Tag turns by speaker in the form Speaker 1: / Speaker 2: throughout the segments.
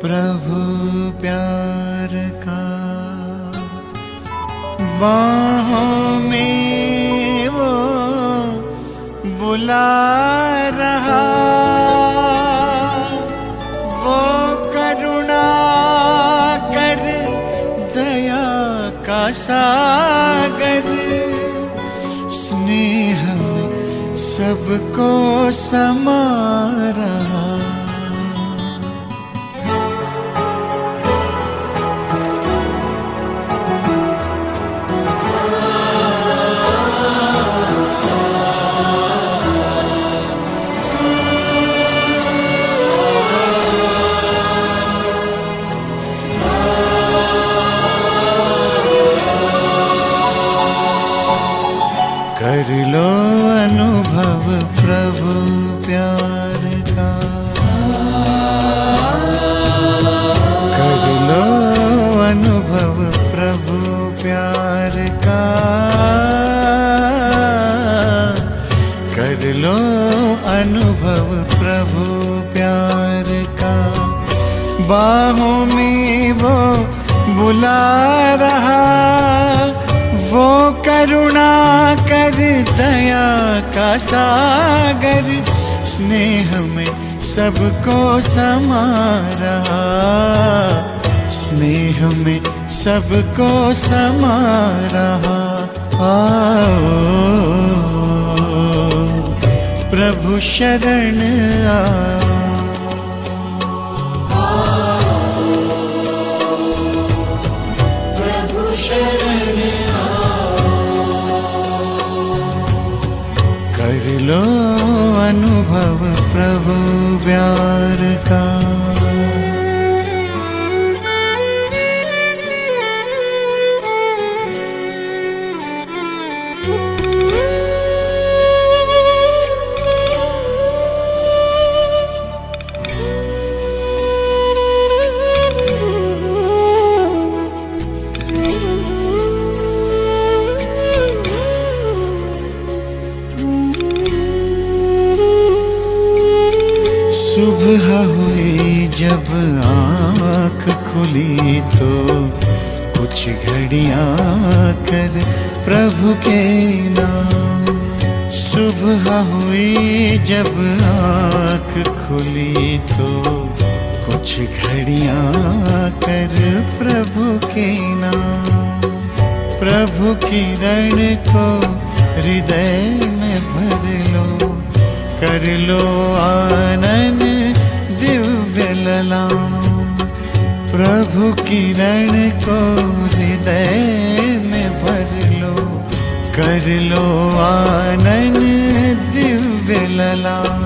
Speaker 1: प्रभु प्यार का बाहों में वो बुला रहा, वो करुणा कर दया का सागर, स्नेह में सबको समा रहा। कर लो अनुभव प्रभु प्यार का, कर लो अनुभव प्रभु प्यार का, कर लो अनुभव प्रभु प्यार का। बाहों में वो बुला रहा, वो करुणा कर दया का सागर, स्नेह में सबको समा रहा, स्नेह में सबको समा रहा। आओ प्रभु शरण आओ,
Speaker 2: प्रभु शरण
Speaker 1: कर लो अनुभव प्रभु प्यार का। सुबह हुई जब आँख खुली तो कुछ घड़ियाँ कर प्रभु के नाम। सुबह हुई जब आँख खुली तो कुछ घड़ियाँ कर प्रभु के नाम। प्रभु किरण को हृदय में भर लो, कर लो आनंद दिव्य ललाम। प्रभु किरण को हृदय में भर लो, कर लो आनंद दिव्य ललाम।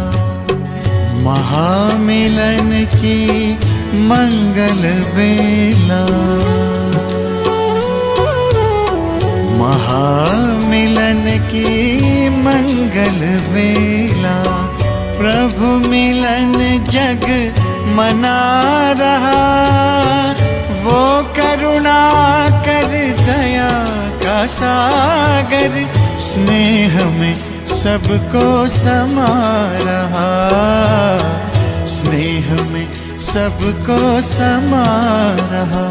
Speaker 1: महामिलन की मंगल बेला, महामिलन की मंगल बेला, प्रभु मिलन जग मना रहा, वो करुणा कर दया का सागर, स्नेह में सबको समा रहा, स्नेह में सबको समा रहा।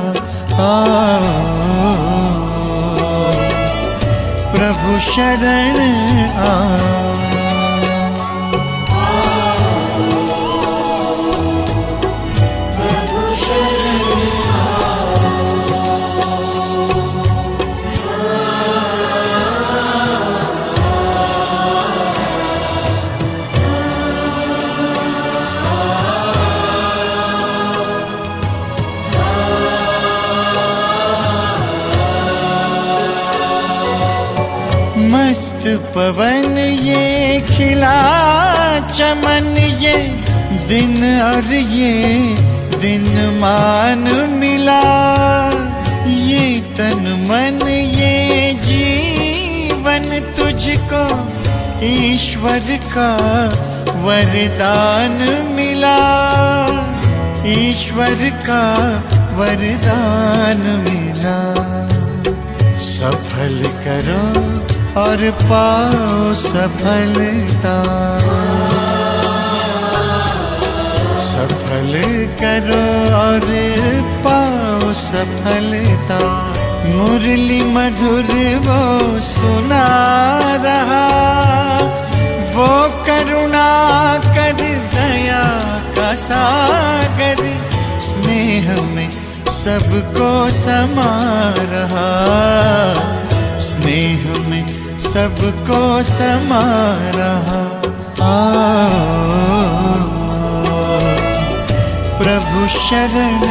Speaker 1: प्रभु शरण आओ, मस्त पवन ये खिला चमन, ये दिन और ये दिन मान मिला, ये तन मन ये जीवन तुझको ईश्वर का वरदान मिला, ईश्वर का वरदान मिला। सफल करो और पाओ सफलता, सफल फल करो और पाओ सफलता। मुरली मधुर वो सुना रहा, वो करुणा कर दया का सागर, स्नेह में सबको समा रहा, स्नेह में सबको समा रहा। प्रभु शरण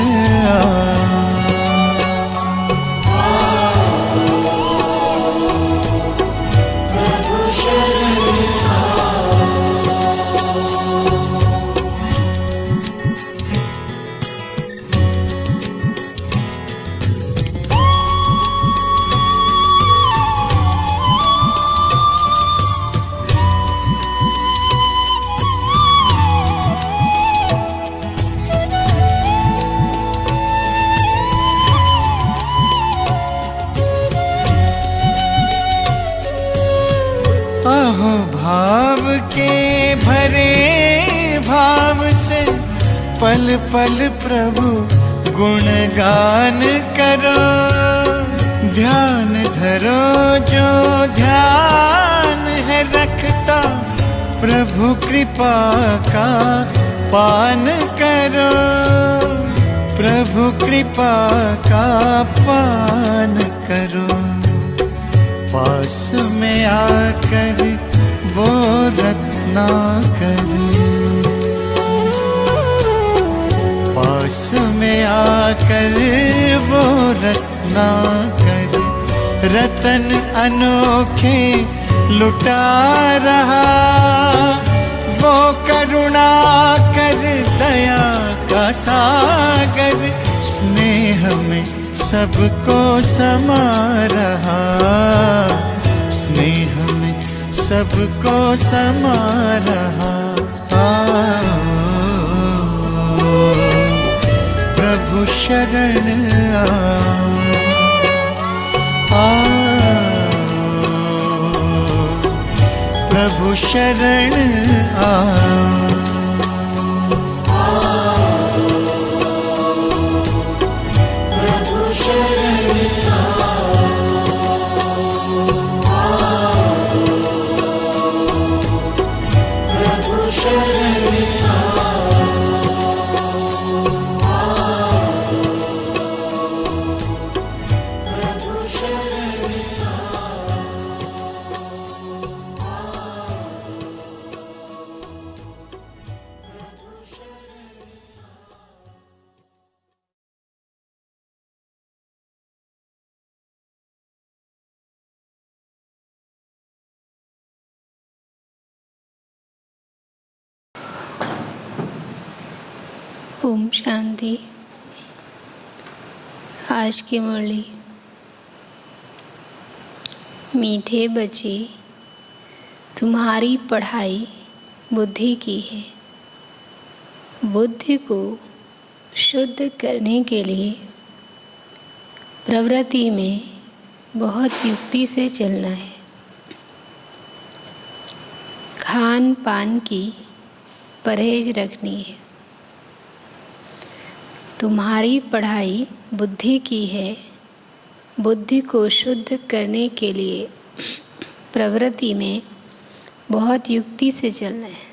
Speaker 1: भाव के भरे भाव से पल पल प्रभु गुणगान करो। ध्यान धरो जो ध्यान है रखता, प्रभु कृपा का पान करो, प्रभु कृपा का पान करो। पास में आकर वो रत्नाकर, पास में आकर वो रत्नाकर, रतन अनोखे लुटा रहा। वो करुणा कर दया का सागर, स्नेह में सबको समा रहा, स्नेह में सबको समा रहा। प्रभु शरण प्रभु शरण
Speaker 2: ओम शांति। आज की मुरली। मीठे बच्चे, तुम्हारी पढ़ाई बुद्धि की है। बुद्धि को शुद्ध करने के लिए प्रवृत्ति में बहुत युक्ति से चलना है। खान पान की परहेज रखनी है। तुम्हारी पढ़ाई बुद्धि की है। बुद्धि को शुद्ध करने के लिए प्रवृत्ति में बहुत युक्ति से चलना है।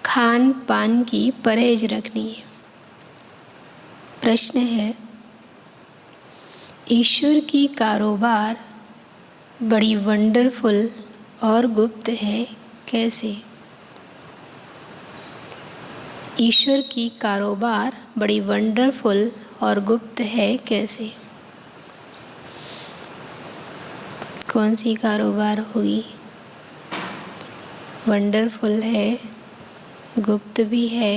Speaker 2: खान पान की परहेज रखनी है। प्रश्न है, ईश्वर की कारोबार बड़ी वंडरफुल और गुप्त है, कैसे? ईश्वर की कारोबार बड़ी वंडरफुल और गुप्त है, कैसे? कौन सी कारोबार होगी? वंडरफुल है, गुप्त भी है।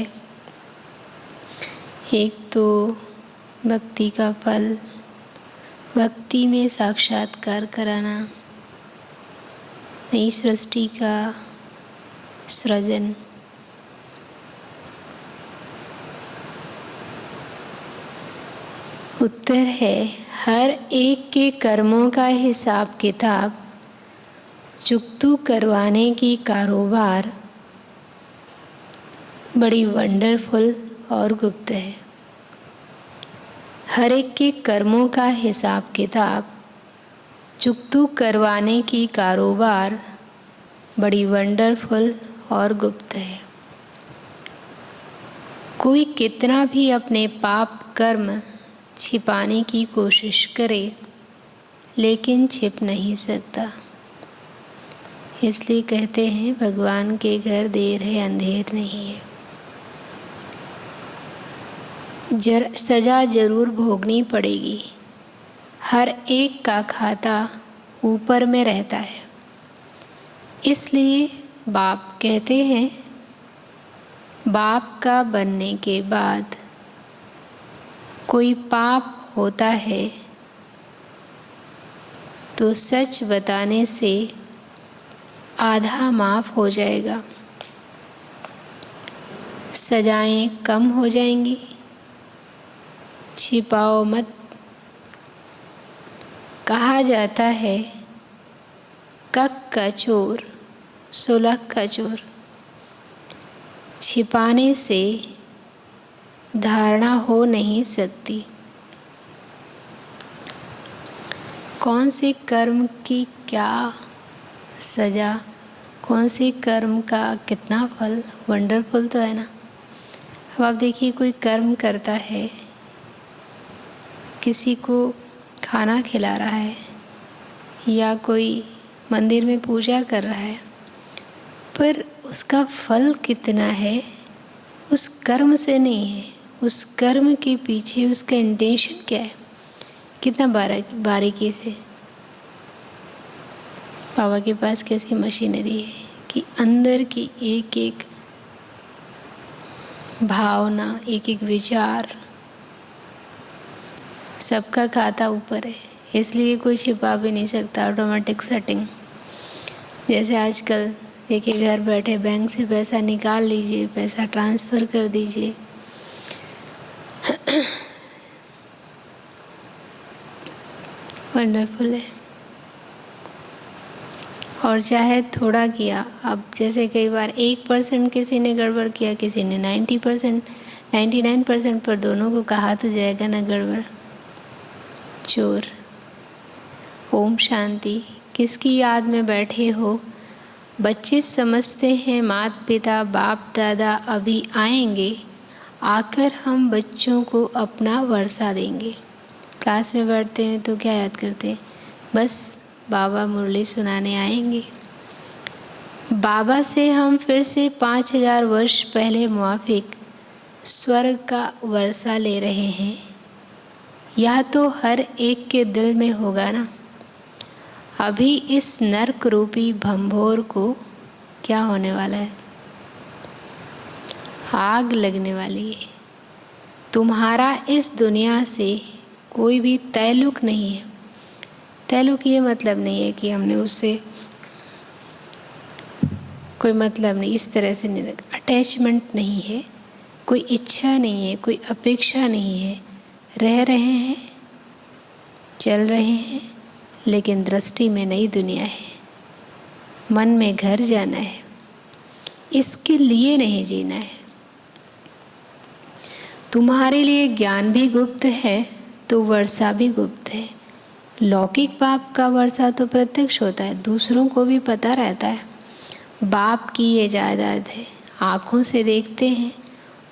Speaker 2: एक तो भक्ति का फल, भक्ति में साक्षात्कार कराना, नई सृष्टि का सृजन। उत्तर है, हर एक के कर्मों का हिसाब किताब चुकतू करवाने की कारोबार बड़ी वंडरफुल और गुप्त है। हर एक के कर्मों का हिसाब किताब चुकतू करवाने की कारोबार बड़ी वंडरफुल और गुप्त है। कोई कितना भी अपने पाप कर्म छिपाने की कोशिश करे, लेकिन छिप नहीं सकता। इसलिए कहते हैं भगवान के घर देर है अंधेर नहीं है। सजा जरूर भोगनी पड़ेगी। हर एक का खाता ऊपर में रहता है। इसलिए बाप कहते हैं, बाप का बनने के बाद कोई पाप होता है तो सच बताने से आधा माफ हो जाएगा, सजाएं कम हो जाएंगी। छिपाओ मत। कहा जाता है कक का चोर सुलह का चोर। छिपाने से धारणा हो नहीं सकती। कौन से कर्म की क्या सजा, कौन से कर्म का कितना फल, वंडरफुल तो है ना। अब आप देखिए, कोई कर्म करता है, किसी को खाना खिला रहा है या कोई मंदिर में पूजा कर रहा है, पर उसका फल कितना है उस कर्म से नहीं है। उस कर्म के पीछे उसका इंटेंशन क्या है, कितना बारीकी से बाबा के पास कैसी मशीनरी है कि अंदर की एक एक भावना, एक एक विचार, सबका खाता ऊपर है। इसलिए कोई छिपा भी नहीं सकता। Automatic setting. जैसे आजकल देखिए, घर बैठे बैंक से पैसा निकाल लीजिए, पैसा ट्रांसफ़र कर दीजिए। वंडरफुल है। और चाहे थोड़ा किया, अब जैसे कई बार 1% किसी ने गड़बड़ किया, किसी ने 90%, 99% पर दोनों को कहा तो जाएगा ना गड़बड़। चोर। ओम शांति। किसकी याद में बैठे हो? बच्चे समझते हैं माता पिता बाप दादा अभी आएंगे, आकर हम बच्चों को अपना वर्षा देंगे। क्लास में बैठते हैं तो क्या याद करते हैं? बस बाबा मुरली सुनाने आएंगे। बाबा से हम फिर से 5000 वर्ष पहले मुआफिक स्वर्ग का वर्षा ले रहे हैं। यह तो हर एक के दिल में होगा ना। अभी इस नरक रूपी भंभोर को क्या होने वाला है? आग लगने वाली है। तुम्हारा इस दुनिया से कोई भी ताल्लुक नहीं है। ताल्लुक ये मतलब नहीं है कि हमने उससे कोई मतलब नहीं, इस तरह से नहीं, अटैचमेंट नहीं है, कोई इच्छा नहीं है, कोई अपेक्षा नहीं है। रह रहे हैं, चल रहे हैं, लेकिन दृष्टि में नई दुनिया है। मन में घर जाना है, इसके लिए नहीं जीना है। तुम्हारे लिए ज्ञान भी गुप्त है तो वर्षा भी गुप्त है। लौकिक बाप का वर्षा तो प्रत्यक्ष होता है, दूसरों को भी पता रहता है। बाप की ये जायदाद है, आँखों से देखते हैं,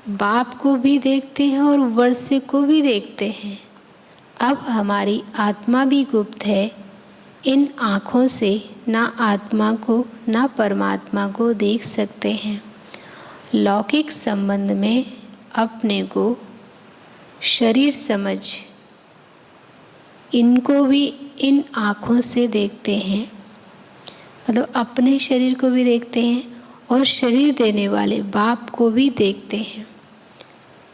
Speaker 2: बाप को भी देखते हैं और वर्षे को भी देखते हैं। अब हमारी आत्मा भी गुप्त है। इन आँखों से ना आत्मा को ना परमात्मा को देख सकते हैं। लौकिक संबंध में अपने को शरीर समझ इनको भी इन आँखों से देखते हैं, मतलब अपने शरीर को भी देखते हैं और शरीर देने वाले बाप को भी देखते हैं।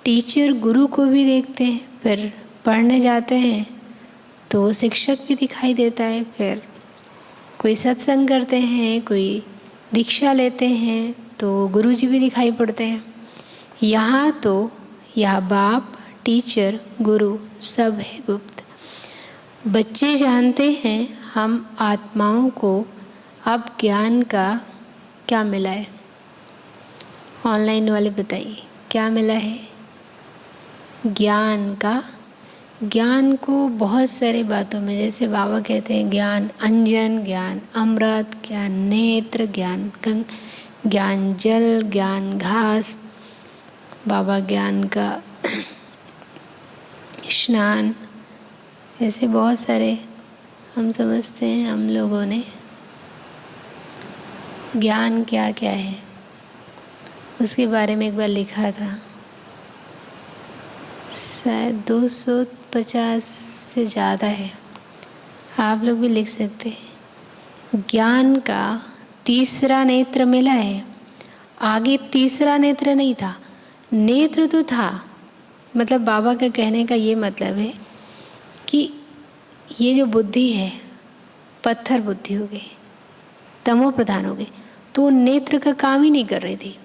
Speaker 2: टीचर गुरु को भी देखते हैं। फिर पढ़ने जाते हैं तो शिक्षक भी दिखाई देता है। फिर कोई सत्संग करते हैं, कोई दीक्षा लेते हैं तो गुरुजी भी दिखाई पड़ते हैं। यहाँ तो यह बाप, टीचर, गुरु सब है गुप्त। बच्चे जानते हैं हम आत्माओं को अब ज्ञान का क्या मिला है ऑनलाइन वाले बताइए क्या मिला है? ज्ञान का, ज्ञान को बहुत सारी बातों में, जैसे बाबा कहते हैं ज्ञान अंजन, ज्ञान अमृत, ज्ञान नेत्र, ज्ञान ज्ञान जल, ज्ञान घास, बाबा ज्ञान का स्नान, ऐसे बहुत सारे हम समझते हैं हम लोगों ने। ज्ञान क्या क्या है उसके बारे में एक बार लिखा था, शायद 250 से ज़्यादा है, आप लोग भी लिख सकते हैं। ज्ञान का तीसरा नेत्र मिला है, आगे तीसरा नेत्र नहीं था, नेत्र तो था। मतलब बाबा का कहने का ये मतलब है कि ये जो बुद्धि है पत्थर बुद्धि हो गई, तमो प्रधान हो गई, तो नेत्र का काम ही नहीं कर रही थी।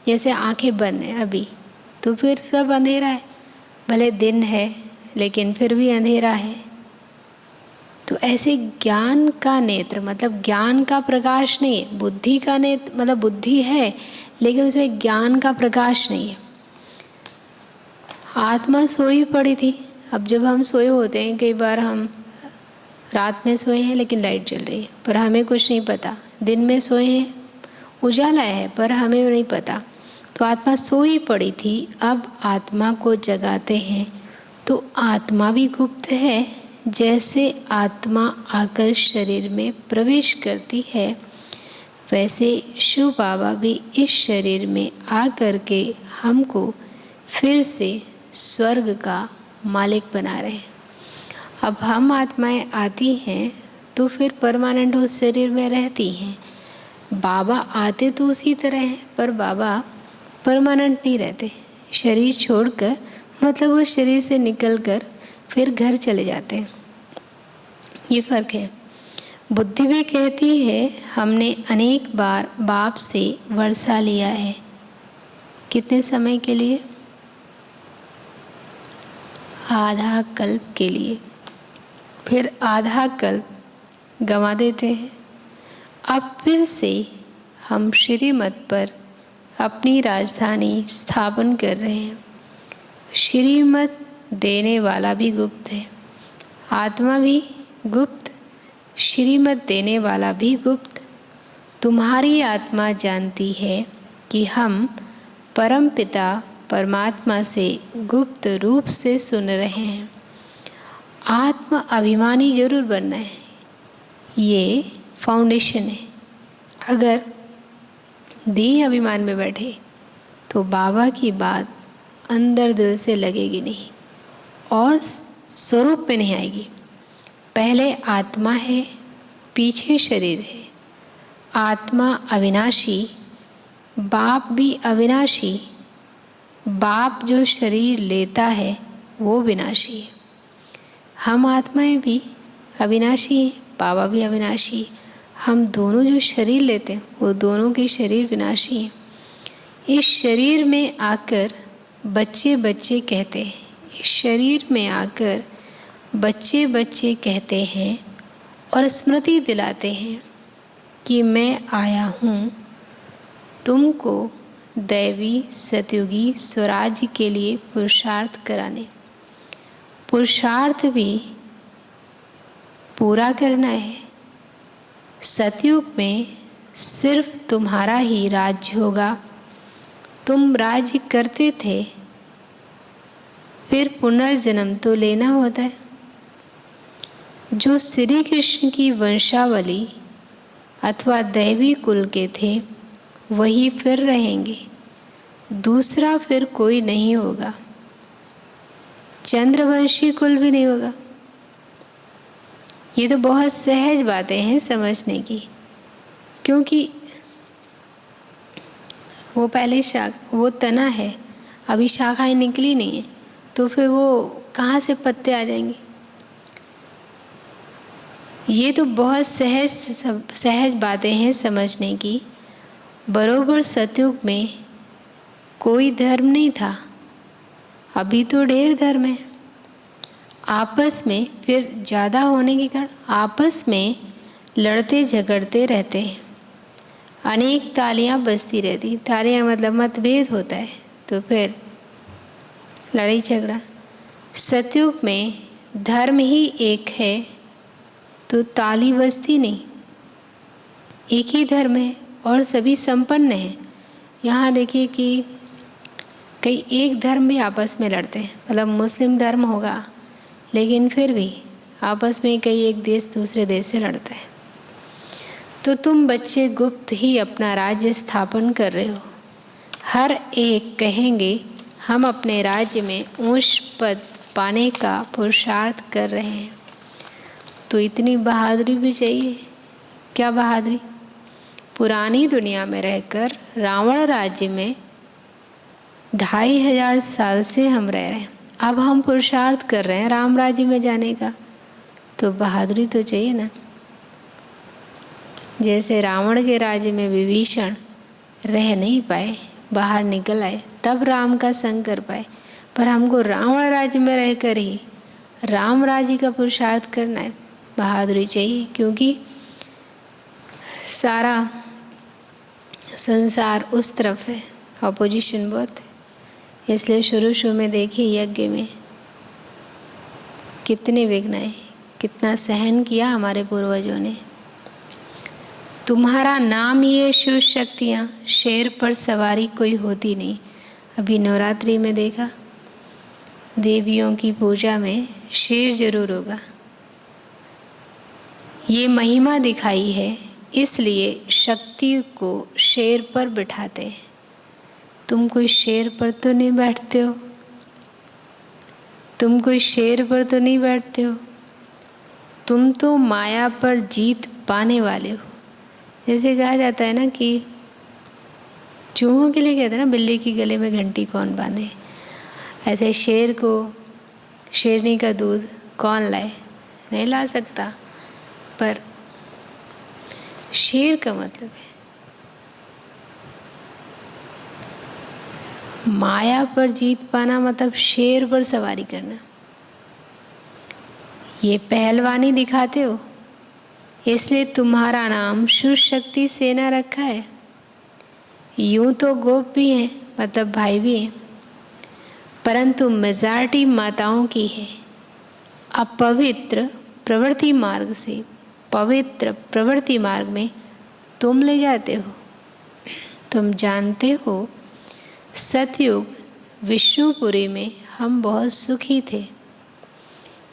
Speaker 2: जैसे आंखें बंद हैं अभी तो फिर सब अंधेरा है, भले दिन है लेकिन फिर भी अंधेरा है। तो ऐसे ज्ञान का नेत्र मतलब ज्ञान का प्रकाश नहीं है, बुद्धि का नेत्र मतलब बुद्धि है लेकिन उसमें ज्ञान का प्रकाश नहीं है। आत्मा सोई पड़ी थी। अब जब हम सोए होते हैं, कई बार हम रात में सोए हैं लेकिन लाइट जल रही है पर हमें कुछ नहीं पता, दिन में सोए हैं उजाला है पर हमें नहीं पता, तो आत्मा सोई पड़ी थी। अब आत्मा को जगाते हैं तो आत्मा भी गुप्त है। जैसे आत्मा आकर शरीर में प्रवेश करती है वैसे शिव बाबा भी इस शरीर में आकर के हमको फिर से स्वर्ग का मालिक बना रहे हैं। अब हम आत्माएं आती हैं तो फिर परमानेंट उस शरीर में रहती हैं। बाबा आते तो उसी तरह हैं पर बाबा परमानेंट नहीं रहते, शरीर छोड़कर मतलब वो शरीर से निकलकर फिर घर चले जाते हैं। ये फ़र्क है। बुद्धि भी कहती है हमने अनेक बार बाप से वर्षा लिया है। कितने समय के लिए? आधा कल्प के लिए, फिर आधा कल्प गंवा देते हैं। अब फिर से हम श्रीमत पर अपनी राजधानी स्थापन कर रहे हैं। श्रीमत देने वाला भी गुप्त है, आत्मा भी गुप्त, श्रीमत देने वाला भी गुप्त। तुम्हारी आत्मा जानती है कि हम परम पिता परमात्मा से गुप्त रूप से सुन रहे हैं। आत्मा अभिमानी जरूर बनना है, ये फाउंडेशन है। अगर देह अभिमान में बैठे तो बाबा की बात अंदर दिल से लगेगी नहीं और स्वरूप में नहीं आएगी। पहले आत्मा है, पीछे शरीर है। आत्मा अविनाशी, बाप भी अविनाशी। बाप जो शरीर लेता है वो विनाशी है। हम आत्माएं भी अविनाशी हैं, बाबा भी अविनाशी। हम दोनों जो शरीर लेते हैं वो दोनों के शरीर विनाशी हैं। इस शरीर में आकर बच्चे बच्चे कहते हैं, इस शरीर में आकर बच्चे बच्चे कहते हैं और स्मृति दिलाते हैं कि मैं आया हूँ तुमको दैवी सतयुगी स्वराज्य के लिए पुरुषार्थ कराने। पुरुषार्थ भी पूरा करना है। सतयुग में सिर्फ तुम्हारा ही राज्य होगा। तुम राज्य करते थे, फिर पुनर्जन्म तो लेना होता है। जो श्री कृष्ण की वंशावली अथवा दैवी कुल के थे वही फिर रहेंगे, दूसरा फिर कोई नहीं होगा। चंद्रवंशी कुल भी नहीं होगा। ये तो बहुत सहज बातें हैं समझने की, क्योंकि वो पहले वो तना है, अभी शाखाएं निकली नहीं है, तो फिर वो कहाँ से पत्ते आ जाएंगे। ये तो बहुत सहज बातें हैं समझने की। बरोबर सतयुग में कोई धर्म नहीं था, अभी तो ढेर धर्म है। आपस में फिर ज़्यादा होने के कारण आपस में लड़ते झगड़ते रहते हैं। अनेक तालियां बजती रहती। तालियां मतलब मतभेद होता है तो फिर लड़ाई झगड़ा। सतयुग में धर्म ही एक है तो ताली बजती नहीं। एक ही धर्म है और सभी संपन्न हैं। यहाँ देखिए कि कई एक धर्म भी आपस में लड़ते हैं, मतलब मुस्लिम धर्म होगा लेकिन फिर भी आपस में कई एक देश दूसरे देश से लड़ते हैं। तो तुम बच्चे गुप्त ही अपना राज्य स्थापन कर रहे हो। हर एक कहेंगे हम अपने राज्य में ऊंच पद पाने का पुरुषार्थ कर रहे हैं। तो इतनी बहादुरी भी चाहिए। क्या बहादुरी? पुरानी दुनिया में रहकर रावण राज्य में 2500 साल से हम रह रहे हैं, अब हम पुरुषार्थ कर रहे हैं राम राज्य में जाने का, तो बहादुरी तो चाहिए ना। जैसे रावण के राज्य में विभीषण रह नहीं पाए, बाहर निकल आए, तब राम का संग कर पाए, पर हमको रावण राज्य में रहकर ही राम राज्य का पुरुषार्थ करना है। बहादुरी चाहिए क्योंकि सारा संसार उस तरफ है, ऑपोजिशन बहुत है। इसलिए शुरू में देखिए यज्ञ में कितने विघ्न आए, कितना सहन किया हमारे पूर्वजों ने। तुम्हारा नाम ही है शिव शक्तियाँ, शेर पर सवारी कोई होती नहीं। अभी नवरात्रि में देखा, देवियों की पूजा में शेर जरूर होगा। ये महिमा दिखाई है, इसलिए शक्ति को शेर पर बिठाते हैं। तुम कोई शेर पर तो नहीं बैठते हो, तुम कोई शेर पर तो नहीं बैठते हो, तुम तो माया पर जीत पाने वाले हो। जैसे कहा जाता है ना कि चूहों के लिए कहते हैं ना, बिल्ली की गले में घंटी कौन बांधे, ऐसे शेर को शेरनी का दूध कौन लाए, नहीं ला सकता। पर शेर का मतलब है माया पर जीत पाना, मतलब शेर पर सवारी करना। ये पहलवानी दिखाते हो, इसलिए तुम्हारा नाम शिव शक्ति सेना रखा है। यूं तो गोप भी हैं, मतलब भाई भी हैं, परंतु मेजॉरिटी माताओं की है। अपवित्र प्रवृत्ति मार्ग से पवित्र प्रवृत्ति मार्ग में तुम ले जाते हो। तुम जानते हो सतयुग विष्णुपुरी में हम बहुत सुखी थे।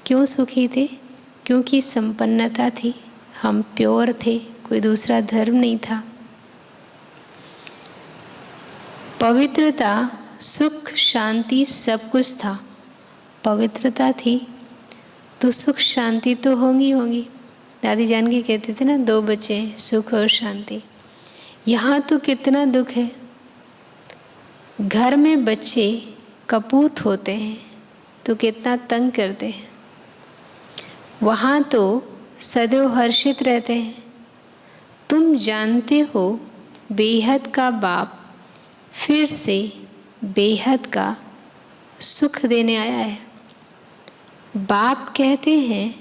Speaker 2: क्यों सुखी थे? क्योंकि संपन्नता थी, हम प्योर थे, कोई दूसरा धर्म नहीं था। पवित्रता, सुख, शांति सब कुछ था। पवित्रता थी तो सुख शांति तो होंगी। दादी जान के कहते थे ना, 2 बच्चे, सुख और शांति। यहाँ तो कितना दुख है। घर में बच्चे कपूत होते हैं तो कितना तंग करते हैं, वहाँ तो सदैव हर्षित रहते हैं। तुम जानते हो बेहद का बाप फिर से बेहद का सुख देने आया है। बाप कहते हैं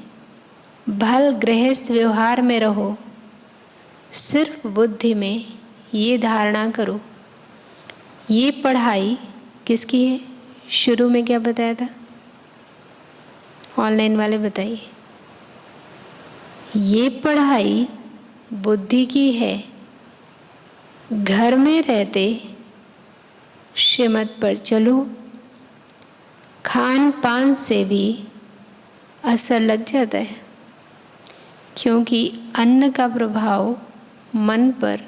Speaker 2: भल गृहस्थ व्यवहार में रहो, सिर्फ बुद्धि में ये धारणा करो। ये पढ़ाई किसकी है? शुरू में क्या बताया था? ऑनलाइन वाले बताइए। ये पढ़ाई बुद्धि की है। घर में रहते श्रीमत पर चलो, खान पान से भी असर लग जाता है, क्योंकि अन्न का प्रभाव मन पर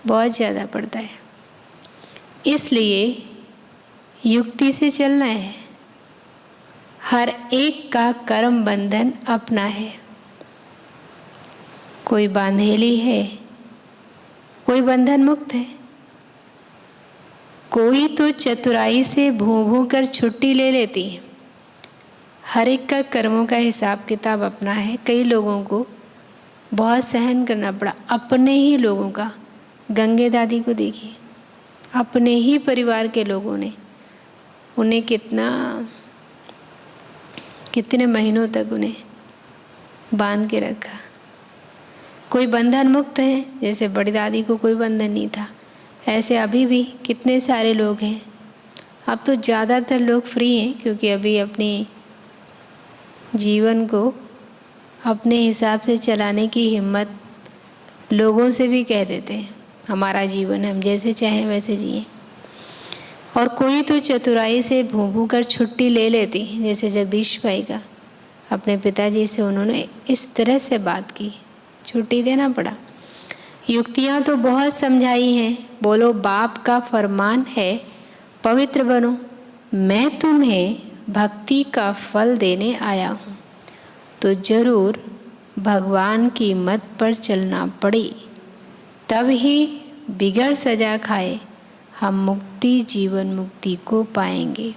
Speaker 2: बहुत ज़्यादा पड़ता है। इसलिए युक्ति से चलना है। हर एक का कर्म बंधन अपना है। कोई बांधेली है, कोई बंधन मुक्त है, कोई तो चतुराई से भूं कर छुट्टी ले लेती है। हर एक का कर्मों का हिसाब किताब अपना है। कई लोगों को बहुत सहन करना पड़ा, अपने ही लोगों का। गंगे दादी को देखिए, अपने ही परिवार के लोगों ने उन्हें कितने महीनों तक उन्हें बांध के रखा। कोई बंधन मुक्त है, जैसे बड़ी दादी को कोई बंधन नहीं था, ऐसे अभी भी कितने सारे लोग हैं। अब तो ज़्यादातर लोग फ्री हैं, क्योंकि अभी अपने जीवन को अपने हिसाब से चलाने की हिम्मत लोगों से भी कह देते हैं, हमारा जीवन हम जैसे चाहें वैसे जिए। और कोई तो चतुराई से भूं कर छुट्टी ले लेती, जैसे जगदीश भाई का अपने पिताजी से उन्होंने इस तरह से बात की, छुट्टी देना पड़ा। युक्तियाँ तो बहुत समझाई हैं, बोलो बाप का फरमान है पवित्र बनो, मैं तुम्हें भक्ति का फल देने आया हूँ, तो जरूर भगवान की मत पर चलना पड़े, तब ही बिगड़ सजा खाए हम मुक्ति जीवन मुक्ति को पाएंगे।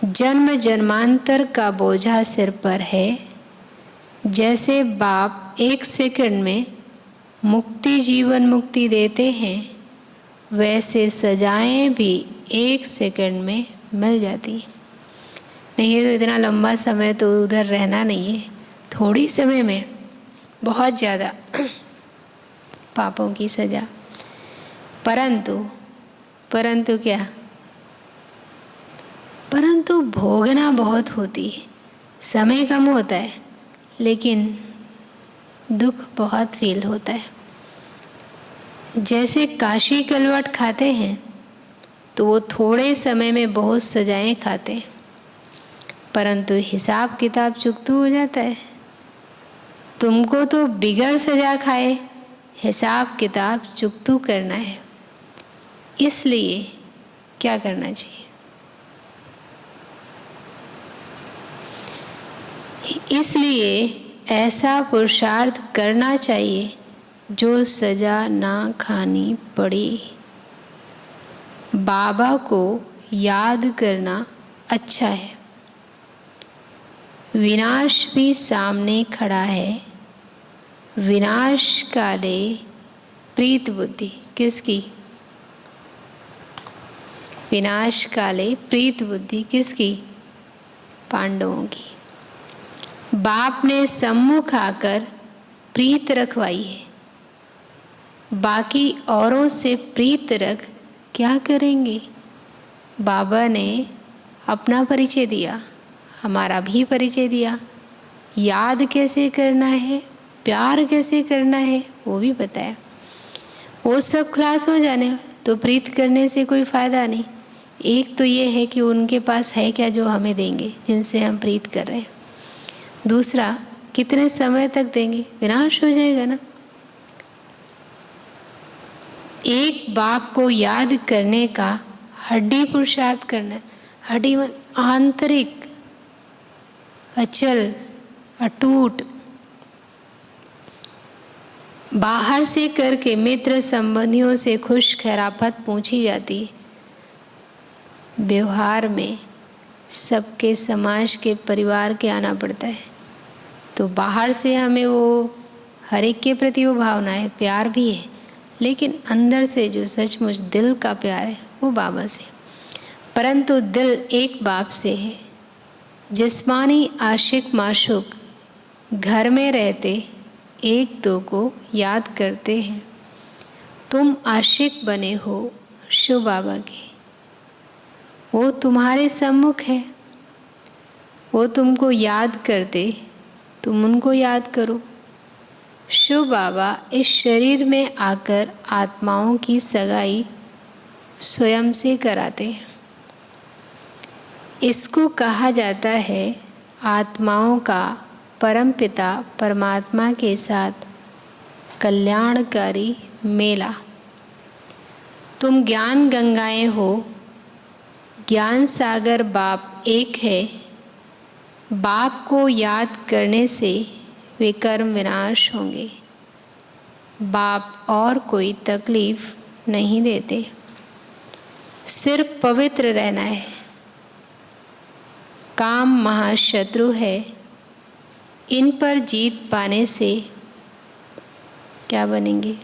Speaker 2: जन्म जन्मांतर का बोझा सिर पर है, जैसे बाप 1 सेकंड में मुक्ति जीवन मुक्ति देते हैं, वैसे सजाएं भी 1 सेकंड में मिल जाती। नहीं तो इतना लंबा समय तो उधर रहना नहीं है, थोड़ी समय में बहुत ज़्यादा पापों की सजा। परंतु क्या, परंतु भोगना बहुत होती है, समय कम होता है, लेकिन दुख बहुत फील होता है। जैसे काशी कलवट खाते हैं तो वो थोड़े समय में बहुत सजाएं खाते हैं, परंतु हिसाब किताब चुकतू हो जाता है। तुमको तो बिगड़ सजा खाए हिसाब किताब चुकतू करना है, इसलिए क्या करना चाहिए? इसलिए ऐसा पुरुषार्थ करना चाहिए जो सजा ना खानी पड़े। बाबा को याद करना अच्छा है। विनाश भी सामने खड़ा है, विनाश काले प्रीत बुद्धि। किसकी? विनाश काले प्रीत बुद्धि किसकी? पांडवों की। बाप ने सम्मुख आकर प्रीत रखवाई है, बाकी औरों से प्रीत रख क्या करेंगे? बाबा ने अपना परिचय दिया, हमारा भी परिचय दिया, याद कैसे करना है, प्यार कैसे करना है वो भी बताया। वो सब क्लास हो जाने तो प्रीत करने से कोई फ़ायदा नहीं। एक तो ये है कि उनके पास है क्या जो हमें देंगे, जिनसे हम प्रीत कर रहे हैं। दूसरा, कितने समय तक देंगे, विनाश हो जाएगा ना। एक बाप को याद करने का हड्डी पुरुषार्थ करना है। हड्डी में आंतरिक, अचल, अटूट। बाहर से करके मित्र संबंधियों से खुश खैराफत पूछी जाती है, व्यवहार में सबके समाज के परिवार के आना पड़ता है। तो बाहर से हमें वो हर एक के प्रति वो भावना है, प्यार भी है, लेकिन अंदर से जो सचमुच दिल का प्यार है वो बाबा से। परंतु दिल एक बाप से है। जिस्मानी आशिक माशूक घर में रहते एक दो को याद करते हैं। तुम आशिक बने हो शिव बाबा के, वो तुम्हारे सम्मुख है, वो तुमको याद करते, तुम उनको याद करो। शिव बाबा इस शरीर में आकर आत्माओं की सगाई स्वयं से कराते हैं। इसको कहा जाता है आत्माओं का परमपिता परमात्मा के साथ कल्याणकारी मेला। तुम ज्ञान गंगाएं हो, ज्ञान सागर बाप एक है। बाप को याद करने से वे कर्म विनाश होंगे। बाप और कोई तकलीफ नहीं देते, सिर्फ पवित्र रहना है। काम महाशत्रु है, इन पर जीत पाने से क्या बनेंगे?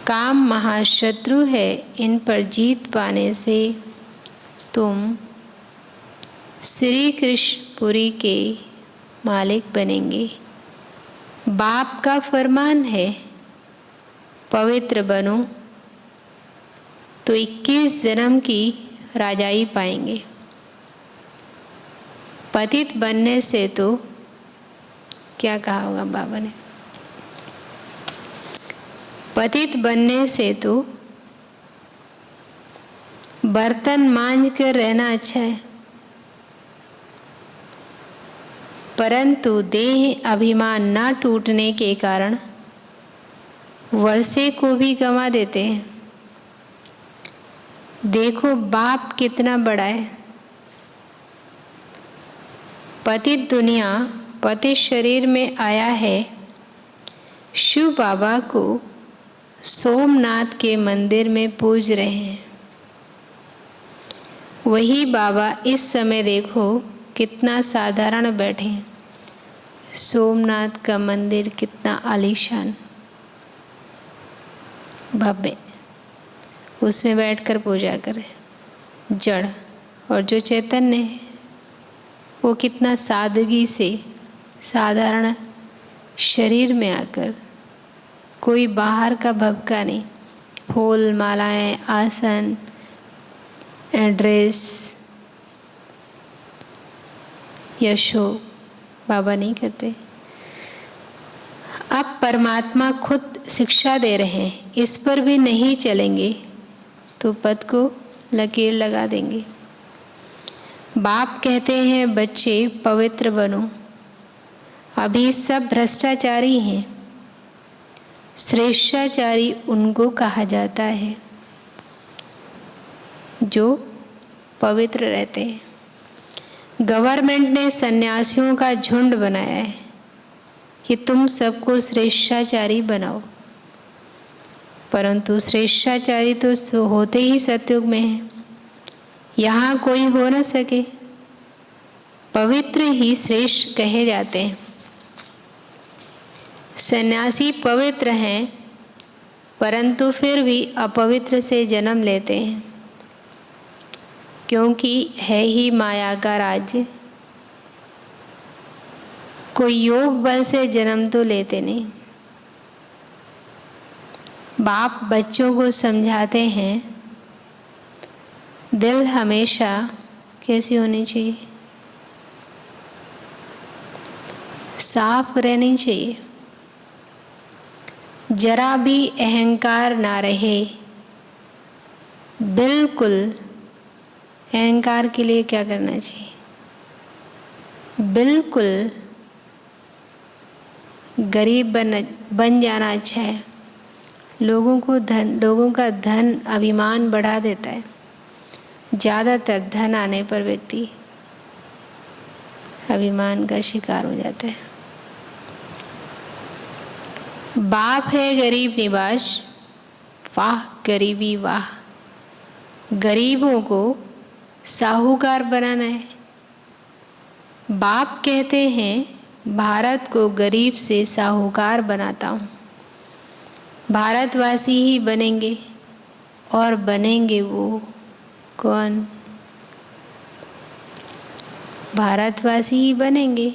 Speaker 2: काम महाशत्रु है, इन पर जीत पाने से तुम श्री कृष्णपुरी के मालिक बनेंगे। बाप का फरमान है पवित्र बनो, तो 21 जन्म की राजाई पाएंगे। पतित बनने से तो क्या कहा होगा बाबा ने, पतित बनने से तो बर्तन मांज कर रहना अच्छा है, परंतु देह अभिमान ना टूटने के कारण वर्षे को भी गंवा देते हैं। देखो बाप कितना बड़ा है। पतित दुनिया पतित शरीर में आया है। शिव बाबा को सोमनाथ के मंदिर में पूज रहे हैं। वही बाबा इस समय देखो कितना साधारण बैठे हैं। सोमनाथ का मंदिर कितना आलीशान भव्य, उसमें बैठकर पूजा करें। जड़ और जो चैतन्य है वो कितना सादगी से साधारण शरीर में आकर, कोई बाहर का भभका नहीं, फूल मालाएं आसन ड्रेस यशो बाबा नहीं करते। अब परमात्मा खुद शिक्षा दे रहे हैं, इस पर भी नहीं चलेंगे तो पद को लकीर लगा देंगे। बाप कहते हैं बच्चे पवित्र बनो। अभी सब भ्रष्टाचारी हैं। श्रेष्ठाचारी उनको कहा जाता है जो पवित्र रहते हैं। गवर्नमेंट ने सन्यासियों का झुंड बनाया है कि तुम सबको श्रेष्ठाचारी बनाओ, परंतु श्रेष्ठाचारी तो होते ही सतयुग में है। यहाँ कोई हो न सके। पवित्र ही श्रेष्ठ कहे जाते हैं। सन्यासी पवित्र हैं, परंतु फिर भी अपवित्र से जन्म लेते हैं, क्योंकि है ही माया का राज्य। कोई योग बल से जन्म तो लेते नहीं। बाप बच्चों को समझाते हैं दिल हमेशा कैसी होनी चाहिए, साफ रहनी चाहिए। जरा भी अहंकार ना रहे। बिल्कुल अहंकार के लिए क्या करना चाहिए, बिल्कुल गरीब बन जाना अच्छा है। लोगों का धन अभिमान बढ़ा देता है। ज़्यादातर धन आने पर व्यक्ति अभिमान का शिकार हो जाता है। बाप है गरीब निवास, वाह गरीबी वाह। गरीबों को साहूकार बनाना है। बाप कहते हैं भारत को गरीब से साहूकार बनाता हूँ। भारतवासी ही बनेंगे, और बनेंगे वो कौन? भारतवासी ही बनेंगे,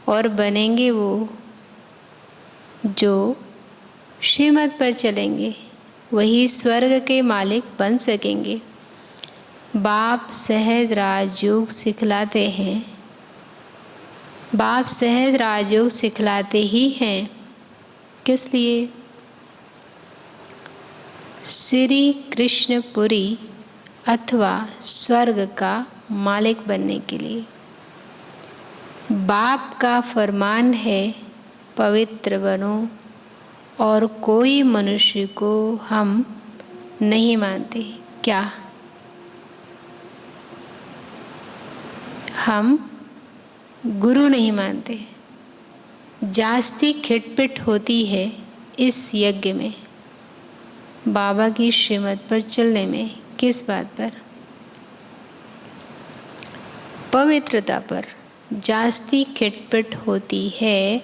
Speaker 2: और बनेंगे वो जो श्रीमत पर चलेंगे, वही स्वर्ग के मालिक बन सकेंगे। बाप सहज राजयोग सिखलाते हैं। बाप सहज राजयोग सिखलाते ही हैं। किस लिए? श्री कृष्णपुरी अथवा स्वर्ग का मालिक बनने के लिए। बाप का फरमान है पवित्र बनो, और कोई मनुष्य को हम नहीं मानते। क्या हम गुरु नहीं मानते? जास्ती खिटपिट होती है इस यज्ञ में, बाबा की श्रीमत पर चलने में। किस बात पर? पवित्रता पर जास्ती खिटपिट होती है।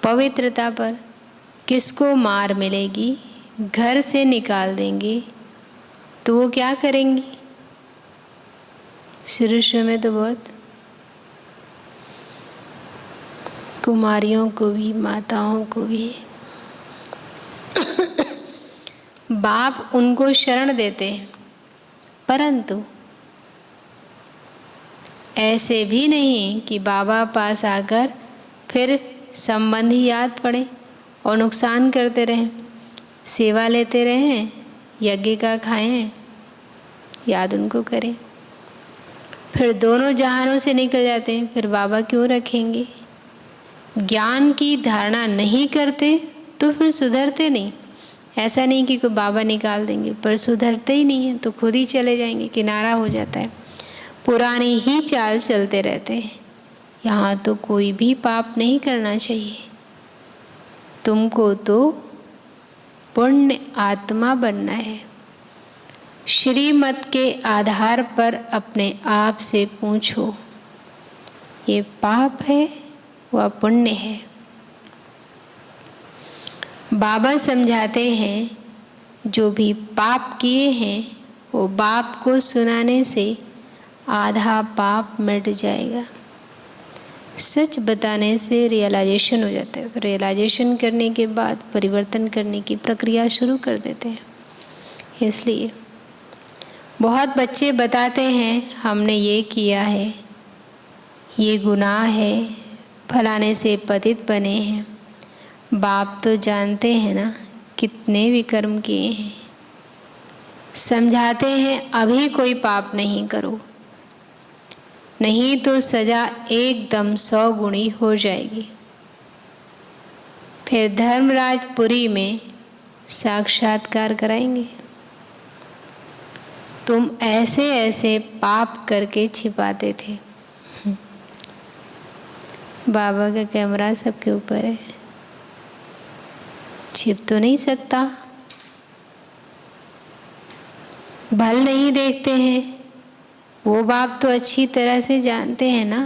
Speaker 2: पवित्रता पर किसको मार मिलेगी, घर से निकाल देंगे तो वो क्या करेंगी? शुरू में तो बहुत कुमारियों को भी, माताओं को भी। बाप उनको शरण देते हैं, परंतु ऐसे भी नहीं कि बाबा पास आकर फिर संबंधी याद पड़े और नुकसान करते रहें, सेवा लेते रहें, यज्ञ का खाएं, याद उनको करें, फिर दोनों जहानों से निकल जाते हैं, फिर बाबा क्यों रखेंगे? ज्ञान की धारणा नहीं करते तो फिर सुधरते नहीं। ऐसा नहीं कि कोई बाबा निकाल देंगे, पर सुधरते ही नहीं है तो खुद ही चले जाएंगे, किनारा हो जाता है, पुरानी ही चाल चलते रहते हैं। यहाँ तो कोई भी पाप नहीं करना चाहिए, तुमको तो पुण्य आत्मा बनना है। श्रीमत के आधार पर अपने आप से पूछो, ये पाप है व पुण्य है? बाबा समझाते हैं, जो भी पाप किए हैं वो बाप को सुनाने से आधा पाप मिट जाएगा। सच बताने से रियलाइजेशन हो जाता है, रियलाइजेशन करने के बाद परिवर्तन करने की प्रक्रिया शुरू कर देते हैं। इसलिए बहुत बच्चे बताते हैं हमने ये किया है, ये गुनाह है, फलाने से पतित बने हैं। बाप तो जानते हैं ना कितने विकर्म किए हैं। समझाते हैं अभी कोई पाप नहीं करो, नहीं तो सजा एकदम 100 गुणी हो जाएगी। फिर धर्मराजपुरी में साक्षात्कार कराएंगे। तुम ऐसे ऐसे पाप करके छिपाते थे। बाबा का कैमरा सबके ऊपर है, छिप तो नहीं सकता। भल नहीं देखते हैं, वो बाप तो अच्छी तरह से जानते हैं ना।